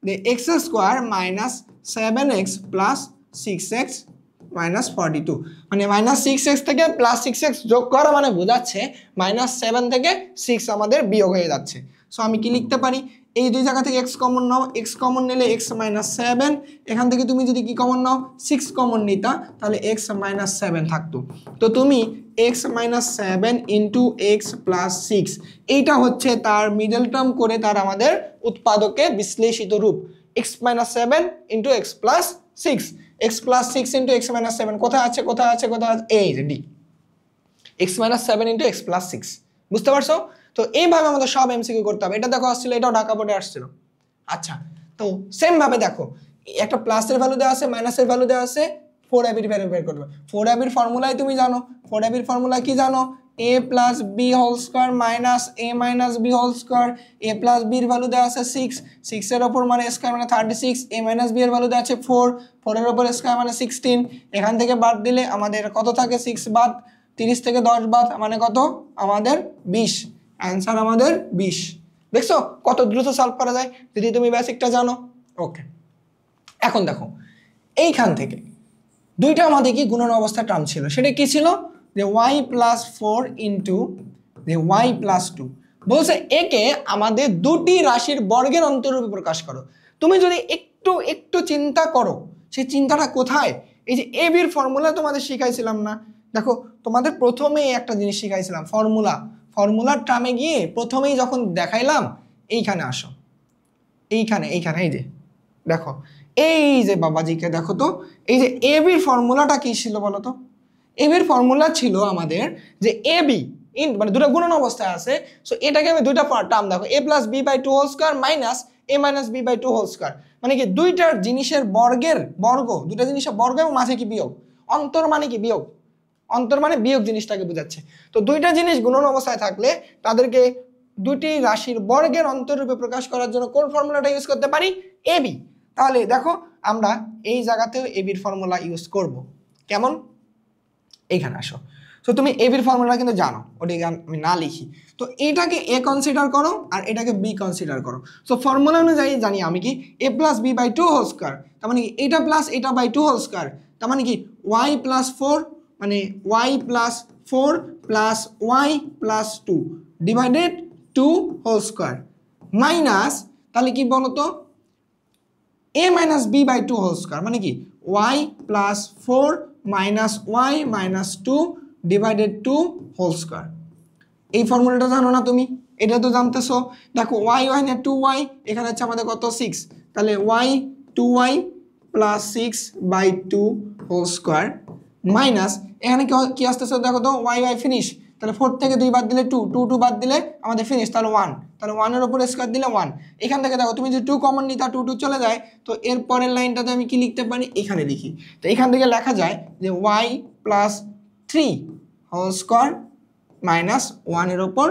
যে x square minus 7x plus 6x minus 42, মানে মাইনাস 6x থেকে প্লাস 6x যোগ করা মানে বোঝাচ্ছে মাইনাস 7 থেকে 6 আমাদের বিয়োগ হয়ে যাচ্ছে। সো আমি কি লিখতে পারি? এই দুই জায়গা থেকে এক্স কমন নাও, এক্স কমন নিলে এক্স মাইনাস 7, এখান থেকে তুমি যদি কি কমন নাও 6 কমন নিতা তাহলে এক্স মাইনাস 7 থাকতো। তো তুমি x minus 7 into x plus 6, এইটা হচ্ছে তার মিডল টার্ম করে তার আমাদের উৎপাদকে বিশ্লেষিত রূপ। X minus 7 into x plus 6, x plus 6 into x minus 7 কোথায় আছে কোথায় আছে কোথায় আছে? এই যে D, x minus 7 into x plus 6, বুঝতে পারছো? তো এইভাবে আমাদের সব এমসিকিউ করতে হবে। এটা দেখো আসছিল, এটাও ঢাকা বোর্ডে আসছিল। আচ্ছা, তো সেম ভাবে দেখো একটা প্লাসের ভ্যালু দেওয়া আছে, মাইনাসের ভ্যালু দেওয়া আছে, 4ab এর ভ্যালু বের করবে। 4ab এর ফর্মুলাই তুমি জানো, 4ab এর ফর্মুলা কি জানো? a plus B whole square minus a minus B whole square, a plus B এর ভ্যালু দেওয়া আছে 6, 6 এর ওপর মানে স্কোয়ার মানে 36, এ মাইনাস বি এর ভ্যালু দেওয়া আছে 4, 4 এর ওপর স্কোয়ার মানে 16, এখান থেকে বাদ দিলে আমাদের কত থাকে? 6 বাদ, 30 থেকে 10 বাদ মানে কত? আমাদের 20। অ্যান্সার আমাদের 20। দেখছো কত দ্রুত সলভ করা যায় যদি তুমি বেসিকটা জানো। ওকে, এখন দেখো এইখান থেকে দুইটা আমাদের কি গুণন অবস্থা টার্ম ছিল, সেটা কি ছিল? যে y প্লাস 4 ইন্টু যে y প্লাস 2, বলছে একে আমাদের দুটি রাশির বর্গের অন্তরূপে প্রকাশ করো। তুমি যদি একটু চিন্তা করো, সেই চিন্তাটা কোথায়? এই যে এ বির ফর্মুলা তোমাদের শিখাইছিলাম না? দেখো তোমাদের প্রথমেই একটা জিনিস শিখাইছিলাম, ফর্মুলার টার্মে গিয়ে প্রথমেই যখন দেখাইলাম এইখানে আসো, এইখানে এই যে দেখো, এই যে বাবাজিকে দেখো তো, এই যে এ বির ফর্মুলাটা কি ছিল বলো তো? এ বির ফর্মুলা ছিল আমাদের যে এ বি মানে দুটো গুণন অবস্থায় আছে। সো এটাকে আমি দুইটা টার্ম দেখো a plus B by two whole square minus a minus b by two whole square, মানে কি দুইটার জিনিসের বর্গের বর্গ, দুইটা জিনিসের বর্গ এবং মাঝে কি বিয়োগ, অন্তর মানে কি বিয়োগ, অন্তর মানে বিয়োগ জিনিসটাকে বোঝাচ্ছে। তো দুইটা জিনিস গুণন অবস্থায় থাকলে তাদেরকে দুটি রাশির বর্গের অন্তররূপে প্রকাশ করার জন্য কোন ফর্মুলাটা ইউজ করতে পারি, এবি। তাহলে দেখো আমরা এই জায়গাতেও এবির ফর্মুলা ইউজ করব। কেমন, এইখানে আসো। তো তুমি এবির ফর্মুলা কিন্তু জানো, ওটাকে আমি না লিখি। তো এটাকে এ কনসিডার করো আর এটাকে বি কনসিডার করো। সো ফর্মুলা অনুযায়ী জানি আমি কি এ plus B by two whole square, তার মানে কি এটা প্লাস এটা বাই টু হোল স্কোয়ার, তার মানে কি ওয়াই প্লাস ফোর, মানে y plus four plus y plus two divided two whole square minus, তাহলে কি বলতো a minus b by two whole square, মানে কি y plus four minus y minus two divided two whole square. এই ফর্মুলাটা জানো না তুমি, এটা তো জানতেছো। দেখো ওয়াই ওয়াই না টু ওয়াই, এখানে হচ্ছে আমাদের কত 6, তাহলে y two y plus 6 by two whole square minus এখানে কি আসতেছে দেখো তো ওয়াই ওয়াই ফিনিশ, তাহলে 4 থেকে 2 বাদ দিলে 2, 2 2 বাদ দিলে আমাদের ফিনিশ, তাহলে 1, তাহলে 1 এর উপর স্কয়ার দিলে 1। এখান থেকে দেখো তুমি যে 2 কমন নিতা 2 2 চলে যায়, তো এর পরের লাইনটাতে আমি কি লিখতে পারি, এখানে লিখি। তো এখান থেকে লেখা যায় যে y plus 3 whole square minus 1 এর উপর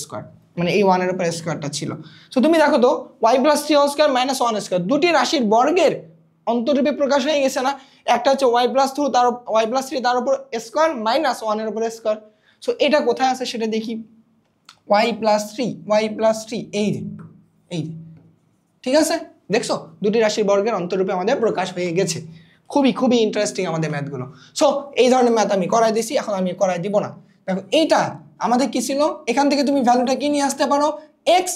স্কয়ার, মানে এই 1 এর উপর স্কয়ারটা ছিল। সো তুমি দেখো তো y plus 3 whole square minus 1 square দুটি রাশির বর্গের অন্তররূপে প্রকাশ হয়ে গেছে না। একটা হচ্ছে y প্লাস 2 তার y প্লাস 3 তার উপর স্কয়ার মাইনাস 1 এর উপর স্কয়ার। সো এটা কোথায় আছে সেটা দেখি, y প্লাস 3 এই যে, এই যে, ঠিক আছে। দেখছো দুটি রাশির বর্গের অন্তররূপে আমাদের প্রকাশ হয়ে গেছে। খুবই খুবই ইন্টারেস্টিং আমাদের ম্যাথগুলো। সো এই ধরনের ম্যাথ আমি করাই দিছি, এখন আমি করাই দিব না। দেখো এইটা আমাদের কি ছিল, এখান থেকে তুমি ভ্যালুটা কি নিয়ে আসতে পারো, x,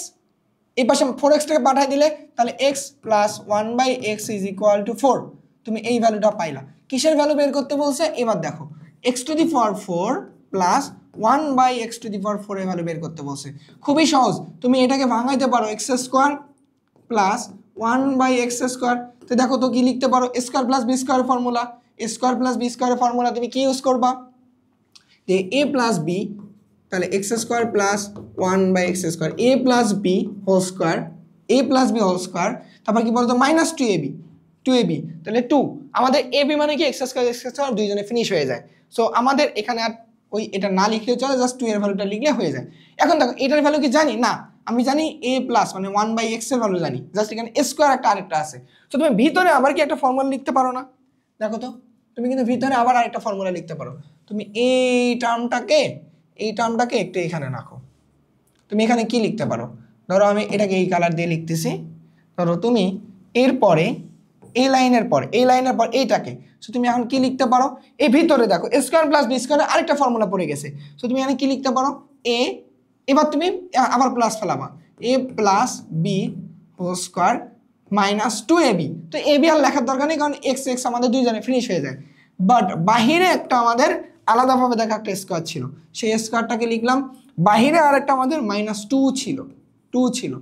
এই পাশে 4x-টাকে পাঠিয়ে দিলে তাহলে x plus 1/x is equal two 4, তুমি এই ভ্যালুটা পাইলা। কিসের ভ্যালু বের করতে বলছে, এবার দেখো x to the power 4 plus 1/x to the power 4 এর ভ্যালু বের করতে বলছে। খুবই সহজ, তুমি এটাকে ভাঙাইতে পারো x square plus 1/x square. তো দেখো তো কি লিখতে পারো, square plus B square formula, square plus B স্কয়ারের ফর্মুলা তুমি কি ইউজ করবা, যে a প্লাস b, তাহলে x square plus 1/x square, a plus b whole square, a plus b whole square, তারপর কি বলতো মাইনাস 2ab, তাহলে 2 আমাদের ab মানে কি x স্কয়ার দুইজনে ফিনিশ হয়ে যায়। সো আমাদের এখানে আর ওই এটা না লিখলে চলে, জাস্ট 2 এর ভ্যালুটা লিখলে হয়ে যায়। এখন দেখো এটার ভ্যালু কি জানি না, আমি জানি a প্লাস মানে 1/x এর ভ্যালু জানি, জাস্ট এখানে স্কয়ার একটা আরেকটা আছে। সো তুমি ভিতরে আবার কি একটা ফর্মুলা লিখতে পারো না, দেখো তো তুমি কিন্তু ভিতরে আবার আরেকটা ফর্মুলা লিখতে পারো। তুমি এই টার্মটাকে একটু এখানে রাখো। তুমি এখানে কি লিখতে পারো, ধরো আমি এটাকে এই কালার দিয়ে লিখতেছি, ধরো তুমি এরপরে এই লাইনের পর এইটাকে, সো তুমি এখন কি লিখতে পারো, এই ভিতরে দেখো স্কয়ার প্লাস বি স্কয়ারে আরেকটা ফর্মুলা পড়ে গেছে। সো তুমি এখানে কি লিখতে পারো, এ, এবার তুমি আবার প্লাস ফেলাবা, A plus B whole square minus 2ab। তো ab আর লেখার দরকার নেই, কারণ x x আমাদের দুইজনে ফিনিশ হয়ে যায়। বাট বাহিরে একটা আমাদের আলাদাভাবে দেখা একটা স্কয়ার ছিল, সেই স্কয়ারটাকে লিখলাম। বাহিরে আর একটা আমাদের মাইনাস 2 ছিল।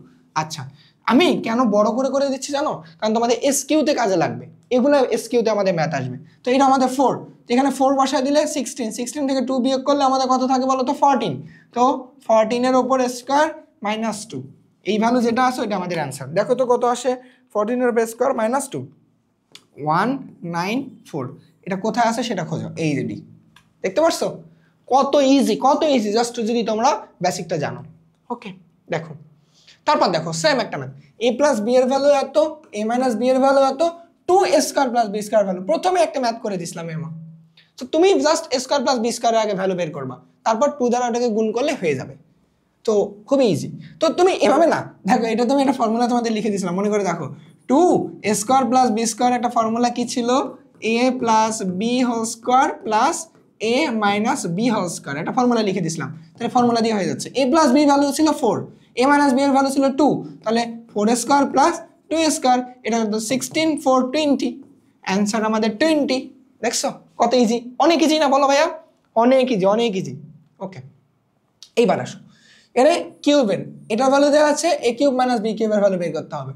আচ্ছা আমি কেন বড় করে করে দিচ্ছি জানো, কারণ তোমাদের এসকিউতে কাজে লাগবে, এগুলো এসকিউতে আমাদের ম্যাথ আসবে। তো এটা আমাদের 4, এখানে 4 বসায় দিলে 16 থেকে 2 বিয়োগ করলে আমাদের কত থাকে বলো তো 14। তো 14 এর উপর স্কয়ার মাইনাস 2, এই ভ্যালু যেটা আছে ওইটা আমাদের অ্যান্সার। দেখো তো কত আসে, 14 এর উপর স্কয়ার মাইনাস 2, 194। এটা কোথায় আছে সেটা খোঁজো, এই যে ডি। দেখতে পারছো কত ইজি, জাস্ট যদি তোমরা বেসিকটা জানো। ওকে দেখো, তারপর দেখো সেম একটা ম্যাথ, a প্লাস বি এর ভ্যালু এত, a মাইনাস বি এর ভ্যালু এত, 2a square plus B square value. প্রথমে একটা ম্যাথ করে দিছিলাম এমন। তো তুমি just a square plus B স্কয়ারের আগে ভ্যালু বের করবা, তারপর 2 দ্বারা ওটাকে গুণ করলে হয়ে যাবে। তো খুবই ইজি। তো তুমি এভাবে না, দেখো এটা তুমি একটা ফর্মুলা তোমাদের লিখে দিয়েছিলাম, মনে করে দেখো 2a square plus B square একটা ফর্মুলা কি ছিল, a plus B whole square plus a minus B whole square, একটা ফর্মুলা লিখে দিয়েছিলাম। তাহলে ফর্মুলা দিয়ে হয়ে যাচ্ছে, a প্লাস বি ভ্যালু ছিল 4, a মাইনাস বি এর ভ্যালু ছিল 2, তাহলে 4 স্কয়ার প্লাস 2 স্কয়ার, এটা হলো 16 4 20, অ্যান্সার আমাদের 20। দেখছো কত ইজি, অনেক ইজি না বলো ভাইয়া, অনেক ইজি। ওকে এইবার আসো, এরে কিউবের এটার ভ্যালু দেওয়া আছে, a কিউব মাইনাস বি কিউবের ভ্যালু বের করতে হবে।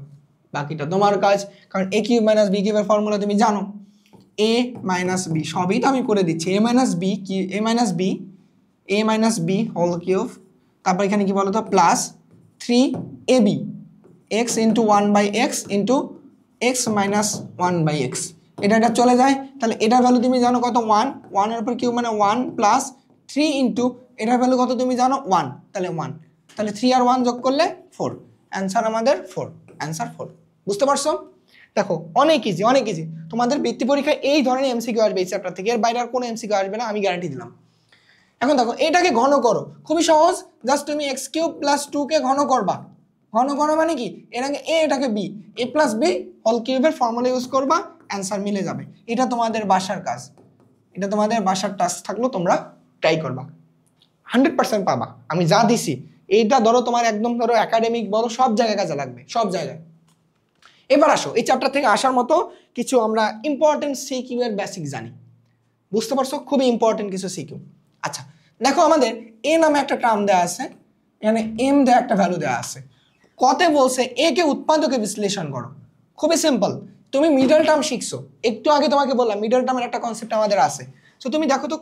বাকিটা তোমার কাজ, কারণ a কিউব মাইনাস বি কিউবের ফর্মুলা তুমি জানো, a মাইনাস বি, সবই তো আমি করে দিচ্ছি, a minus b a minus B whole cube, তারপর এখানে কি বলতো plus 3ab x into 1/x into x minus 1/x, এটা চলে যায়। তাহলে এটার ভ্যালু তুমি জানো কত 1, 1 এর উপর কিউব মানে 1 প্লাস 3 ইন্টু এটার ভ্যালু কত তুমি জানো 1, তাহলে 1, তাহলে 3 আর 1 যোগ করলে 4, অ্যান্সার আমাদের 4, অ্যান্সার 4। বুঝতে পারছো? দেখো অনেক ইজি, অনেক ইজি। তোমাদের বৃত্তি পরীক্ষায় এই ধরনের এমসিকিউ আসবে এই চ্যাপ্টার থেকে, এর বাইরে আর কোনো এমসিকিউ আসবে না, আমি গ্যারান্টি দিলাম। এখন দেখো এটাকে ঘন করো, খুবই সহজ, জাস্ট তুমি x কিউব প্লাস 2 কে ঘন করবা। ঘন করো মানে কি, এটাকে a এটাকে b, a plus b whole কিউবের ফর্মুলা ইউজ করবা, অ্যান্সার মিলে যাবে। এটা তোমাদের বাসার কাজ, এটা তোমাদের বাসার টাস্ক থাকলো, তোমরা ট্রাই করবা, 100% পাবা। আমি যা দিছি এইটা ধরো তোমার একদম ধরো একাডেমিক বলো সব জায়গায় কাজে লাগবে, সব জায়গায়। এবার আসো এই চ্যাপ্টার থেকে আসার মতো কিছু আমরা ইম্পর্টেন্ট সিকিউ এর বেসিক জানি। বুঝতে পারছো? খুবই ইম্পর্টেন্ট কিছু সিকিউ। আচ্ছা দেখো আমাদের এ নামে একটা টার্ম দেওয়া আছে, এখানে এম দেওয়া একটা ভ্যালু দেওয়া আছে। কতে বলছে এ কে উৎপাদকে বিশ্লেষণ করো। খুবই সিম্পল, তুমি মিডল টার্ম শিখছো, একটু আগে তোমাকে বললাম মিডল টার্মের একটা কনসেপ্ট আমাদের আছে। সো তুমি দেখো তো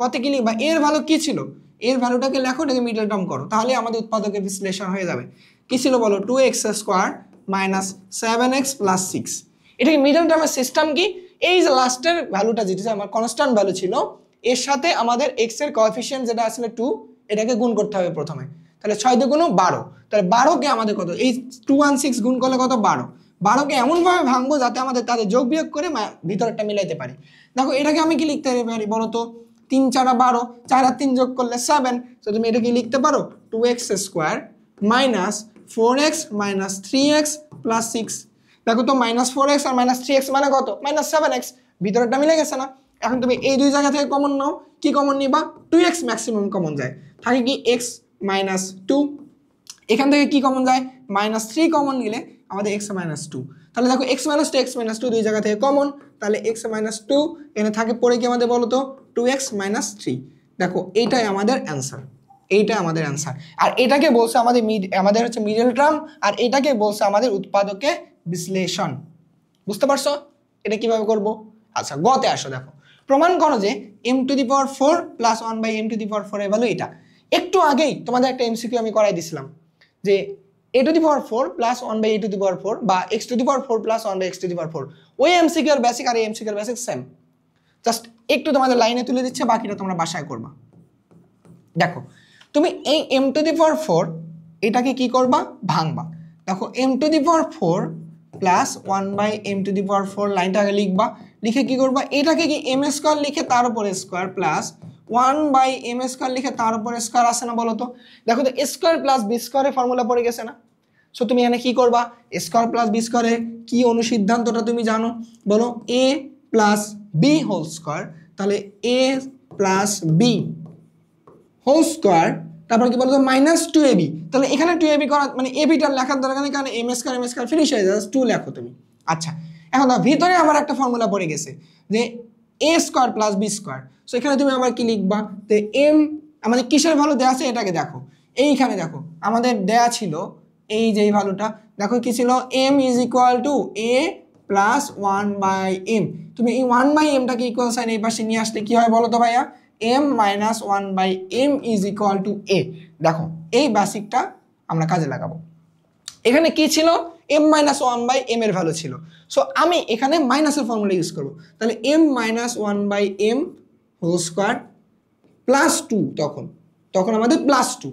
কতে কি লিখবা, এর ভ্যালু কি ছিল, এর ভ্যালুটাকে লেখো, এটাকে মিডল টার্ম করো, তাহলে আমাদের উৎপাদকের বিশ্লেষণ হয়ে যাবে। কি ছিল বলো, 2x square minus 7x plus 6। এটাকে মিডল টার্মের সিস্টেম কি, এই যে লাস্টের ভ্যালুটা যেটা আমার কনস্ট্যান্ট ভ্যালু ছিল এর সাথে আমাদের x এর কোএফিসিয়েন্ট যেটা আসলে 2, এটাকে গুণ করতে হবে প্রথমে। তাহলে 6 × 2 = 12, তাহলে 12 কে আমাদের কত, এই 216 গুণ করলে কত 12, 12 কে এমন ভাবে ভাঙবো যাতে আমাদের তাদের যোগ বিয়োগ করে ভিতরটা মিলাইতে পারি। দেখো এটাকে আমি কি লিখতে পারি বলো তো, 3 × 4 = 12, 4 আর 3 যোগ করলে 7। তো তুমি এটা কি লিখতে পারো 2x square minus 4x minus 3x plus 6। দেখো তো -4x আর -3x মানে কত, -7x, ভিতরটা মিলে গেছে না। এখন তুমি এই দুই জায়গা থেকে কমন নাও, কি কমন নিবা, 2x ম্যাক্সিমাম কমন যায়, থাকে কি x - 2, এখান থেকে কি কমন যায় -3 কমন নিলে আমাদের x - 2। তাহলে দেখো x - 2 x - 2 দুই জায়গা থেকে কমন, তাহলে x - 2 এখানে থাকে, পরে কি আমাদের বলো তো 2x - 3। দেখো এইটাই আমাদের অ্যান্সার, এইটা আমাদের অ্যান্সার। আর এটাকে বলছে আমাদের হচ্ছে মিডল টার্ম, আর এটাকে বলছে আমাদের উৎপাদকে বিশ্লেষণ। বুঝতে পারছো এটা কিভাবে করব? আচ্ছা গতে আসো, দেখো প্রমাণ করো যে m⁴ প্লাস 1/m⁴ এর ভ্যালু এটা। একটু আগেই তোমাদের একটা এমসিকিউ আমি করাই দিছিলাম যে a⁴ প্লাস 1/a⁴ বা x⁴ প্লাস 1/x⁴, ওই এমসিকিউ এর বেসিক আর এই এমসিকিউ এর বেসিক সেম, জাস্ট একটু তোমাদের লাইনে তুলে দিচ্ছে, বাকিটা তোমরা বাসায় করবা। দেখো তুমি এই m⁴ এটাকে কি করবা, ভাঙবা। দেখো m⁴ প্লাস 1/m⁴ লাইনটা আগে লিখবা, লিখে কি করবা, এটাকে কি m² লিখে তার উপর স্কোয়ার প্লাস 1/m² লিখে তার উপর স্কোয়ার আসে না বলো তো। দেখো তো স্কোয়ার প্লাস বি স্কোয়ারের ফর্মুলা পড়ে গেছে না। সো তুমি এখানে কি করবা, স্কোয়ার প্লাস বি স্কোয়ারের কি অনুসিদ্ধান্তটা তুমি জানো বলো, a plus B whole square, তাহলে a plus B whole square, তারপর কি বলতো -2ab, তাহলে এখানে 2ab করা মানে ab-টা লেখার দরকার নেই, কারণ m² ফিনিশ হয়ে যাবে, 2 লেখো তুমি। আচ্ছা এখন দেখো ভিতরে আবার একটা ফর্মুলা পড়ে গেছে যে a² প্লাস b²। সো এখানে তুমি আবার কি লিখবা, যে m আমাদের কিসের ভ্যালু দেওয়া আছে এটাকে দেখো, এইখানে দেখো আমাদের দেয়া ছিল এই যে ভ্যালুটা, দেখো কি ছিল, m = a প্লাস 1/m। তুমি এই 1/m-টাকে ইকুয়াল সাইন এই পাশে নিয়ে আসলে কি হয় বলো তো ভাইয়া, m - 1/m = a। দেখো এই বেসিকটা আমরা কাজে লাগাবো। এখানে কি ছিল, m - 1/m এর ভ্যালু ছিল, সো আমি এখানে মাইনাসের ফর্মুলা ইউজ করব। তাহলে m - 1/m whole square plus 2, তখন আমাদের প্লাস 2।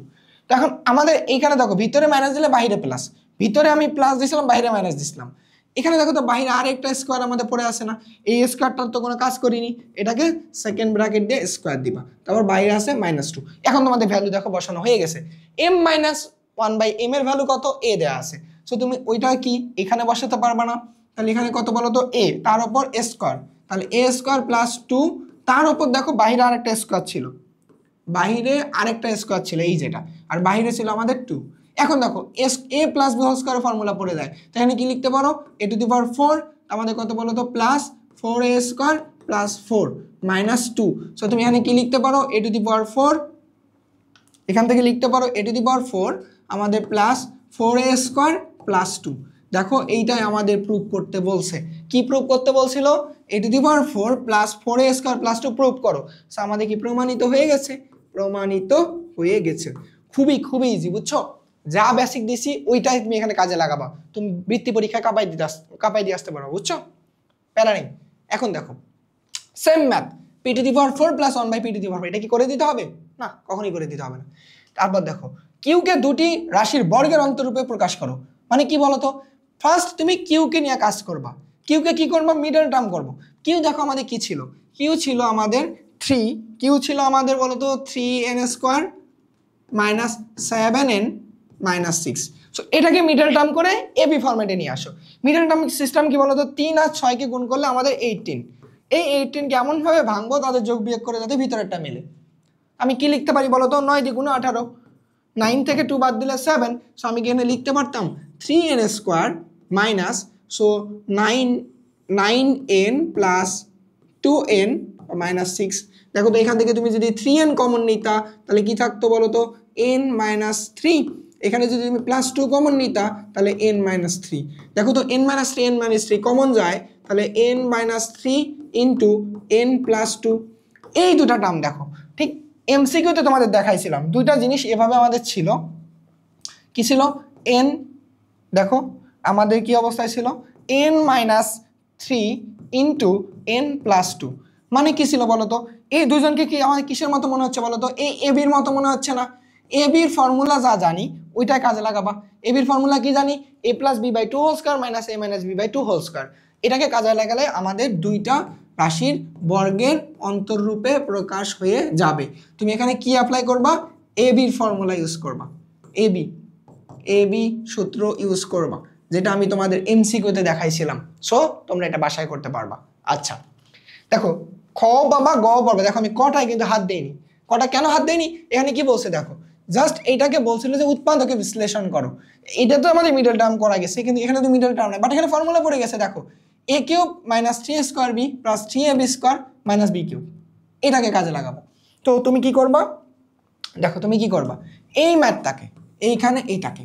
তখন আমাদের এইখানে দেখো ভিতরে মাইনাস দিলে বাইরে প্লাস, ভিতরে আমি প্লাস দিয়েছিলাম বাইরে মাইনাস দিয়েছিলাম, এখানে দেখো তো বাইরে আরেকটা স্কোয়ার আমাদের পড়ে আসে না, এই স্কোয়ারটার তো কোনো কাজ করিনি, এটাকে সেকেন্ড ব্র্যাকেট দিয়ে স্কোয়ার দিবা, তারপর বাইরে আসে -2। এখন তোমাদের ভ্যালু দেখো বসানো হয়ে গেছে, m - 1/m এর ভ্যালু কত, a দেওয়া আছে। সো তুমি ওইটা কি এখানে বসাতে পারবা না, তাহলে এখানে কত বলো তো a, তার উপর স্কোয়ার, তাহলে a² প্লাস 2, তার উপর দেখো বাইরে আরেকটা স্কোয়ার ছিল, বাইরে আরেকটা স্কোয়ার ছিল এই যেটা, আর বাইরে ছিল আমাদের 2। এখন দেখো a plus b whole square formula পড়ে যায়, তাহলে কি লিখতে পারো a⁴ আমাদের কত বলো তো plus 4a² plus 4 minus 2। So তুমি এখানে কি লিখতে পারো a⁴, এখান থেকে লিখতে পারো a⁴ আমাদের প্লাস 4a² প্লাস 2। দেখো এইটাই আমাদের প্রুফ করতে বলছে, কি প্রুফ করতে বলছিল, a⁴ plus 4a² plus 2 proof করো। সো আমাদের কি প্রমাণিত হয়ে গেছে, প্রমাণিত হয়ে গেছে। খুবই খুবই ইজি, বুঝছো? যা বেসিক দিছি ওইটাই তুমি এখানে কাজে লাগাবা, তুমি বৃত্তি পরীক্ষায় কাপাই দিয়ে আসতে পারো, বুঝছো? প্যারা নেই। এখন দেখো same math, P to the power 4 plus 1 by P to the power 4, এটা কি করে দিতে হবে? না, কখনোই করে দিতে হবে না। তারপর দেখো কিউকে দুটি রাশির বর্গের অন্তরূপে প্রকাশ করো। মানে কি বলতো, ফার্স্ট তুমি কিউকে নিয়ে কাজ করবা। কিউকে কি করবা? মিডল টার্ম করবো। কিউ দেখো আমাদের কি ছিল? কিউ ছিল আমাদের 3, কিউ ছিল আমাদের বলতো 3n square minus 7n minus 6। So এটাকে মিডল টার্ম করে এবি ফরম্যাটে নিয়ে আসো। মিডল টার্ম সিস্টেম কি বলতো, 3 আর 6কে গুণ করলে আমাদের 18। এই 18কে এমনভাবে ভাঙবো তাদের যোগ বিয়োগ করে যাতে ভিতরেরটা মেলে। আমি কি লিখতে পারি বলতো, 9 দ্বিগুণ 18, 9 থেকে 2 বাদ দিলে 7। সো আমি এখানে লিখতে পারতাম 3n square minus, so 9n plus 2n minus 6। দেখো তো এখান থেকে তুমি যদি 3n কমন নিতা তাহলে কি থাকতো বলতো, n মাইনাস 3। এখানে যদি তুমি প্লাস 2 কমন নিতা তাহলে n মাইনাস 3। দেখো তো n minus 3 n minus 3 common যায়, তাহলে n minus 3 into n plus 2। এই দুটা টার্ম দেখো, ঠিক এমসিকিউতে তোমাদের দেখাইছিলাম দুইটা জিনিস এভাবে আমাদের ছিল। কি ছিল? n, দেখো আমাদের কি অবস্থায় ছিল, n minus 3 into n plus 2। মানে কি ছিল বলতো, এই দুজনকে কি আমাদের কিসের মতো মনে হচ্ছে বলতো, এই এবির মতো মনে হচ্ছে না? এবির ফর্মুলা যা জানি ওইটা কাজে লাগাবা। এবির ফর্মুলা কি জানি, a plus B by 2 whole square minus a minus b by 2 whole square. এটাকে কাজে লাগালে আমাদের দুইটা রাশির বর্গের অন্তররূপে প্রকাশ হয়ে যাবে। তুমি এখানে কি অ্যাপ্লাই করবা? এবির ফর্মুলা ইউজ করবা, এবি সূত্র ইউজ করবা, যেটা আমি তোমাদের এমসিকিউতে দেখাইছিলাম। সো তোমরা এটা বাসায় করতে পারবা। আচ্ছা দেখো খ বাবা গ পড়বে। দেখো আমি কটায় কিন্তু হাত দেইনি। কটা কেন হাত দেইনি? এখানে কি বলছে দেখো, জাস্ট এইটাকে বলছিল যে উৎপাদকে বিশ্লেষণ করো। এটা তো আমাদের মিডল টার্ম করা গেছে, কিন্তু এখানে তো মিডল টার্ম নাই, বাট এখানে ফর্মুলা পড়ে গেছে। দেখো a cube minus 3a square B plus 3ab square minus B cube, এটাকে কাজে লাগাবো। তো তুমি কি করবা? দেখো তুমি কি করবা, এই ম্যাথটাকে এইখানে এইটাকে,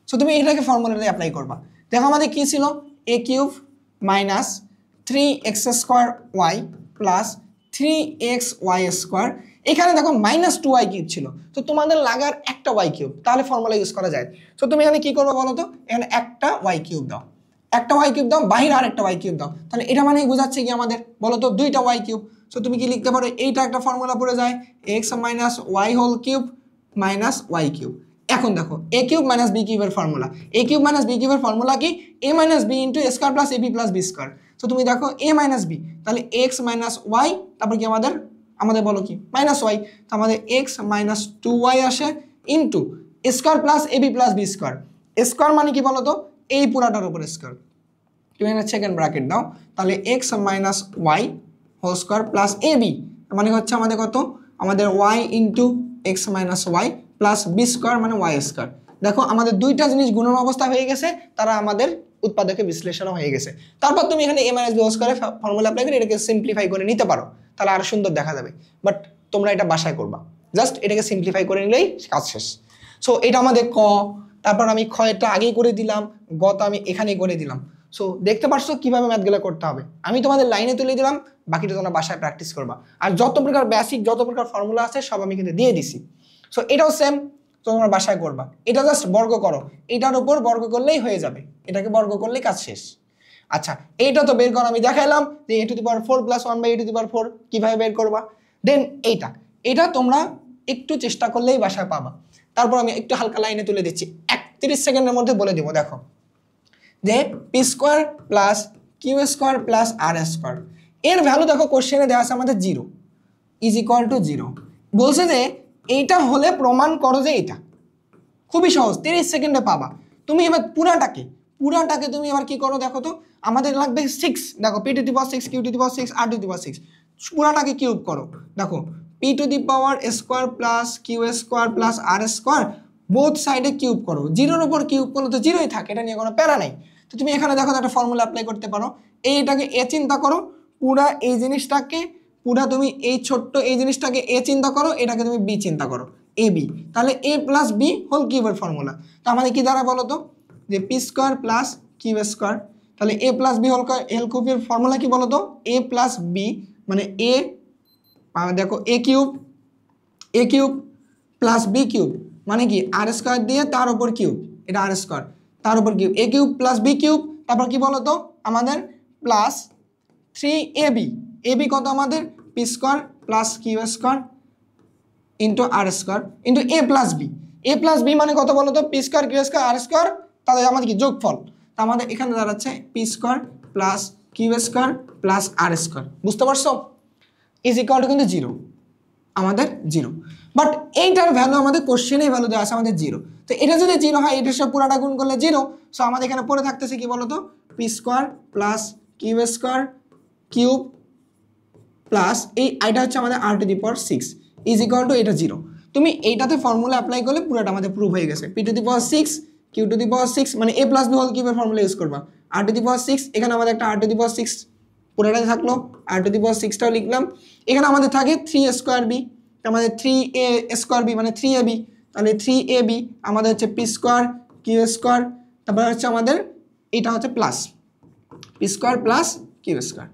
সো তুমি এটাকে ফর্মুলাতে অ্যাপ্লাই করবা। দেখো আমাদের কি ছিল, a cube minus 3x square y plus 3xy square. এখানে দেখো মাইনাস 2y কিউব ছিল, তো তোমাদের লাগার একটা y কিউব, তাহলে ফর্মুলা ইউজ করা যায়। তো তুমি এখানে কি করবে বলো তো, এখানে একটা y কিউব দাও, একটা y কিউব দাও, বাহির আর একটা y কিউব দাও, তাহলে এটা মানে বোঝাচ্ছে কি আমাদের বলো তো, দুইটা y কিউব। সো তুমি কি লিখতে পারো, এইটা একটা ফর্মুলা পড়ে যায় x minus y whole cube minus y cube. এখন দেখো a কিউব মাইনাস বি কিউবের formula, a cube minus b কিউবের ফর্মুলা কি, a minus b into a square plus ab plus B square. তো তুমি দেখো a মাইনাস বি, তাহলে x minus y, তারপর কি আমাদের বলো কি মাইনাস y, তো আমাদের x মাইনাস 2y আসে into square plus ab plus B square. Square মানে কি বলো তো, এই পুরাটার উপর স্কোয়ার, তুমি এখানে সেকেন্ড ব্র্যাকেট দাও, তাহলে x minus y whole square plus ab মানে হচ্ছে আমাদের কত, আমাদের y into x minus y plus B square মানে ওয়াই স্কোয়ার। দেখো আমাদের দুইটা জিনিস গুণন অবস্থা হয়ে গেছে, তারা আমাদের উৎপাদকে বিশ্লেষণও হয়ে গেছে। তারপর তুমি এখানে a মাইনাস বি হোল স্কোয়ারে ফর্মুলা অ্যাপ্লাই করে এটাকে সিম্পলিফাই করে নিতে পারো, তাহলে আরো সুন্দর দেখা যাবে। বাট তোমরা এটা বাসায় করবা, জাস্ট এটাকে সিম্পলিফাই করে নিলেই কাজ শেষ। সো এটা আমাদের ক, তারপর আমি খ এটা আগেই করে দিলাম, গ তো আমি এখানেই করে দিলাম। সো দেখতে পারছো কিভাবে ম্যাথগুলো করতে হবে, আমি তোমাদের লাইনে তুলে দিলাম, বাকিটা তোমরা বাসায় প্র্যাকটিস করবা। আর যত প্রকার বেসিক যত প্রকার ফর্মুলা আছে সব আমি কিন্তু দিয়ে দিছি। সো এটাও সেম, তোমরা বাসায় করবা। এটা জাস্ট বর্গ করো, এটার উপর বর্গ করলেই হয়ে যাবে, এটাকে বর্গ করলেই কাজ শেষ। আচ্ছা এইটা তো বের করো, আমি দেখাইলাম যে a to the power 4 plus 1 by a to the power 4 কিভাবে বের করবা। দেন এটা তোমরা একটু চেষ্টা করলেই বাসায় পাবা। তারপর আমি একটু হালকা লাইনে তুলে দিচ্ছি, 31 সেকেন্ডের মধ্যে বলে দিব। দেখো যে P square plus Q square plus R square, এর ভ্যালু দেখো কোশ্চেনে দেওয়া আছে আমাদের 0 ইজ ইকুয়াল টু 0। বলছে যে এইটা হলে প্রমাণ করো যে এটা, খুবই সহজ, 30 সেকেন্ডে পাবা। তুমি এবার পুরাটাকে তুমি এবার কি করো, দেখো তো আমাদের লাগবে 6, দেখো P to the power 6 Q to the power 6 R to the power 6, পুরাটাকে কিউব করো। দেখো P to the power square plus Q square plus R square both সাইডে কিউব করো, জিরোর উপর কিউব করলে তো জিরোই থাকে, এটা নিয়ে কোনো প্যারা নাই। তো তুমি এখানে দেখো একটা ফর্মুলা অ্যাপ্লাই করতে পারো, এইটাকে এ চিন্তা করো, পুরা এই জিনিসটাকে তুমি এই ছোট্ট এই জিনিসটাকে এ চিন্তা করো, এটাকে তুমি বি চিন্তা করো, এ বি, তাহলে এ প্লাস বি হোল কিউবের ফর্মুলা। তো আমাদের কি দ্বারা বলো তো, যে P square plus Q square, তাহলে এ প্লাস বি হোল কিউবের ফর্মুলা কি বলো তো, এ প্লাস বি মানে এ, দেখো a cube A cube plus B cube মানে কি আর স্কোয়ার দিয়ে তার উপর কিউব, এটা আর স্কোয়ার তার উপর কিউব, এ কিউব প্লাস বি কিউব, তারপর কি বলতো আমাদের প্লাস 3ab, এবি কত আমাদের P square plus Q square into R square into A plus B মানে কত বলতো P square Q square R square, তাহলে আমাদের কি যোগফল, তা আমাদের এখানে দাঁড়াচ্ছে P square plus Q square plus R square, বুঝতে পারছো? ইজ ইকুয়াল টু কিন্তু 0, আমাদের 0, বাট এইটার ভ্যালু আমাদের কোশ্চেনে ভ্যালু দেওয়া আছে আমাদের 0, তো এটা যদি 0 হয় এটার সাথে পুরাটা গুণ করলে 0, সো আমাদের এখানে পড়ে থাকতেছে কি বলতো P square plus Q square cube plus এই আইটা হচ্ছে আমাদের R to the power 6 is equal to এটা 0। তুমি এইটাতে ফর্মুলা অ্যাপ্লাই করলে পুরোটা আমাদের প্রুভ হয়ে গেছে, P to the power 6 Q to the power 6 মানে এ প্লাস বি হোল কিউবের ফর্মুলা ইউজ করবা, আর টু দি পাওয়ার 6 এখানে আমাদের একটা আর টু দি পাওয়ার 6 পুরোটাই থাকলো, আর টু দি পাওয়ার 6টাও লিখলাম, এখানে আমাদের থাকে 3 স্কোয়ার বি, আমাদের 3a স্কোয়ার বি মানে 3ab, তাহলে 3ab আমাদের হচ্ছে পি স্কোয়ার কিউ স্কোয়ার, তারপর হচ্ছে আমাদের এটা হচ্ছে plus p square plus Q square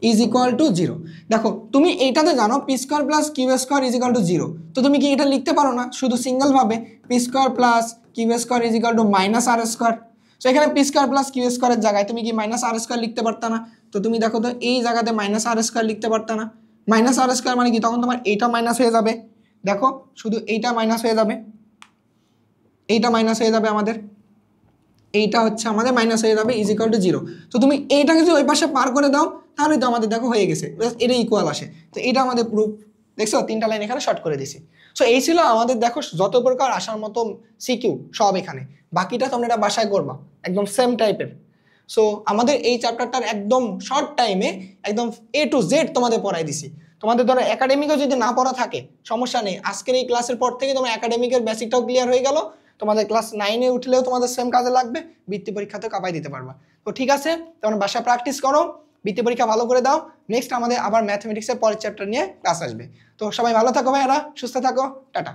is equal to 0। দেখো তুমি এইটাতে জানো p square plus Q square is equal to 0, তো তুমি কি এটা লিখতে পারো না শুধু সিঙ্গেল ভাবে p square plus Q square is equal to minus r square, তো এখানে পি স্কোয়ার প্লাস কিউ স্কোয়ারের জায়গায় তুমি কি মাইনাস আর স্কোয়ার লিখতে পারতা না? তো তুমি দেখো তো এই জায়গাতে মাইনাস আর স্কোয়ার লিখতে পারতা না, মাইনাস আর স্কোয়ার মানে কি তখন তোমার এইটা মাইনাস হয়ে যাবে, দেখো শুধু এইটা মাইনাস হয়ে যাবে, এইটা মাইনাস হয়ে যাবে আমাদের, এইটা হচ্ছে আমাদের মাইনাস হয়ে যাবে ইজ ইকুয়াল টু 0, তো তুমি এইটাকে যদি ওই পাশে পার করে দাও তাহলে তো আমাদের দেখো হয়ে গেছে, এটা ইকুয়াল আসে, তো এটা আমাদের প্রুফ, দেখছো 3টা লাইন এখানে শর্ট করে দিছি। সো এই ছিল আমাদের দেখো যত প্রকার আসার মতো সিকিউ সব এখানে, বাকিটা তোমরা এটা বাসায় করবা একদম সেম টাইপের। সো আমাদের এই চ্যাপ্টারটার একদম শর্ট টাইমে একদম এ টু জেড তোমাদের পড়াই দিছি, তোমাদের ধরো একাডেমিকও যদি না পড়া থাকে সমস্যা নেই, আজকের এই ক্লাসের পর থেকে তোমার একাডেমিকের বেসিকটাও ক্লিয়ার হয়ে গেল, তোমাদের ক্লাস 9-এ উঠলেও তোমাদের সেম কাজে লাগবে, বৃত্তি পরীক্ষাতেও কাপাই দিতে পারবা। তো ঠিক আছে, তোমরা বাসায় প্র্যাকটিস করো, বৃত্তি পরীক্ষা ভালো করে দাও, নেক্সট আমাদের আবার ম্যাথমেটিক্সের পরের চ্যাপ্টার নিয়ে ক্লাস আসবে। তো সবাই ভালো থাকো ভাইয়ারা, সুস্থ থাকো, টাটা।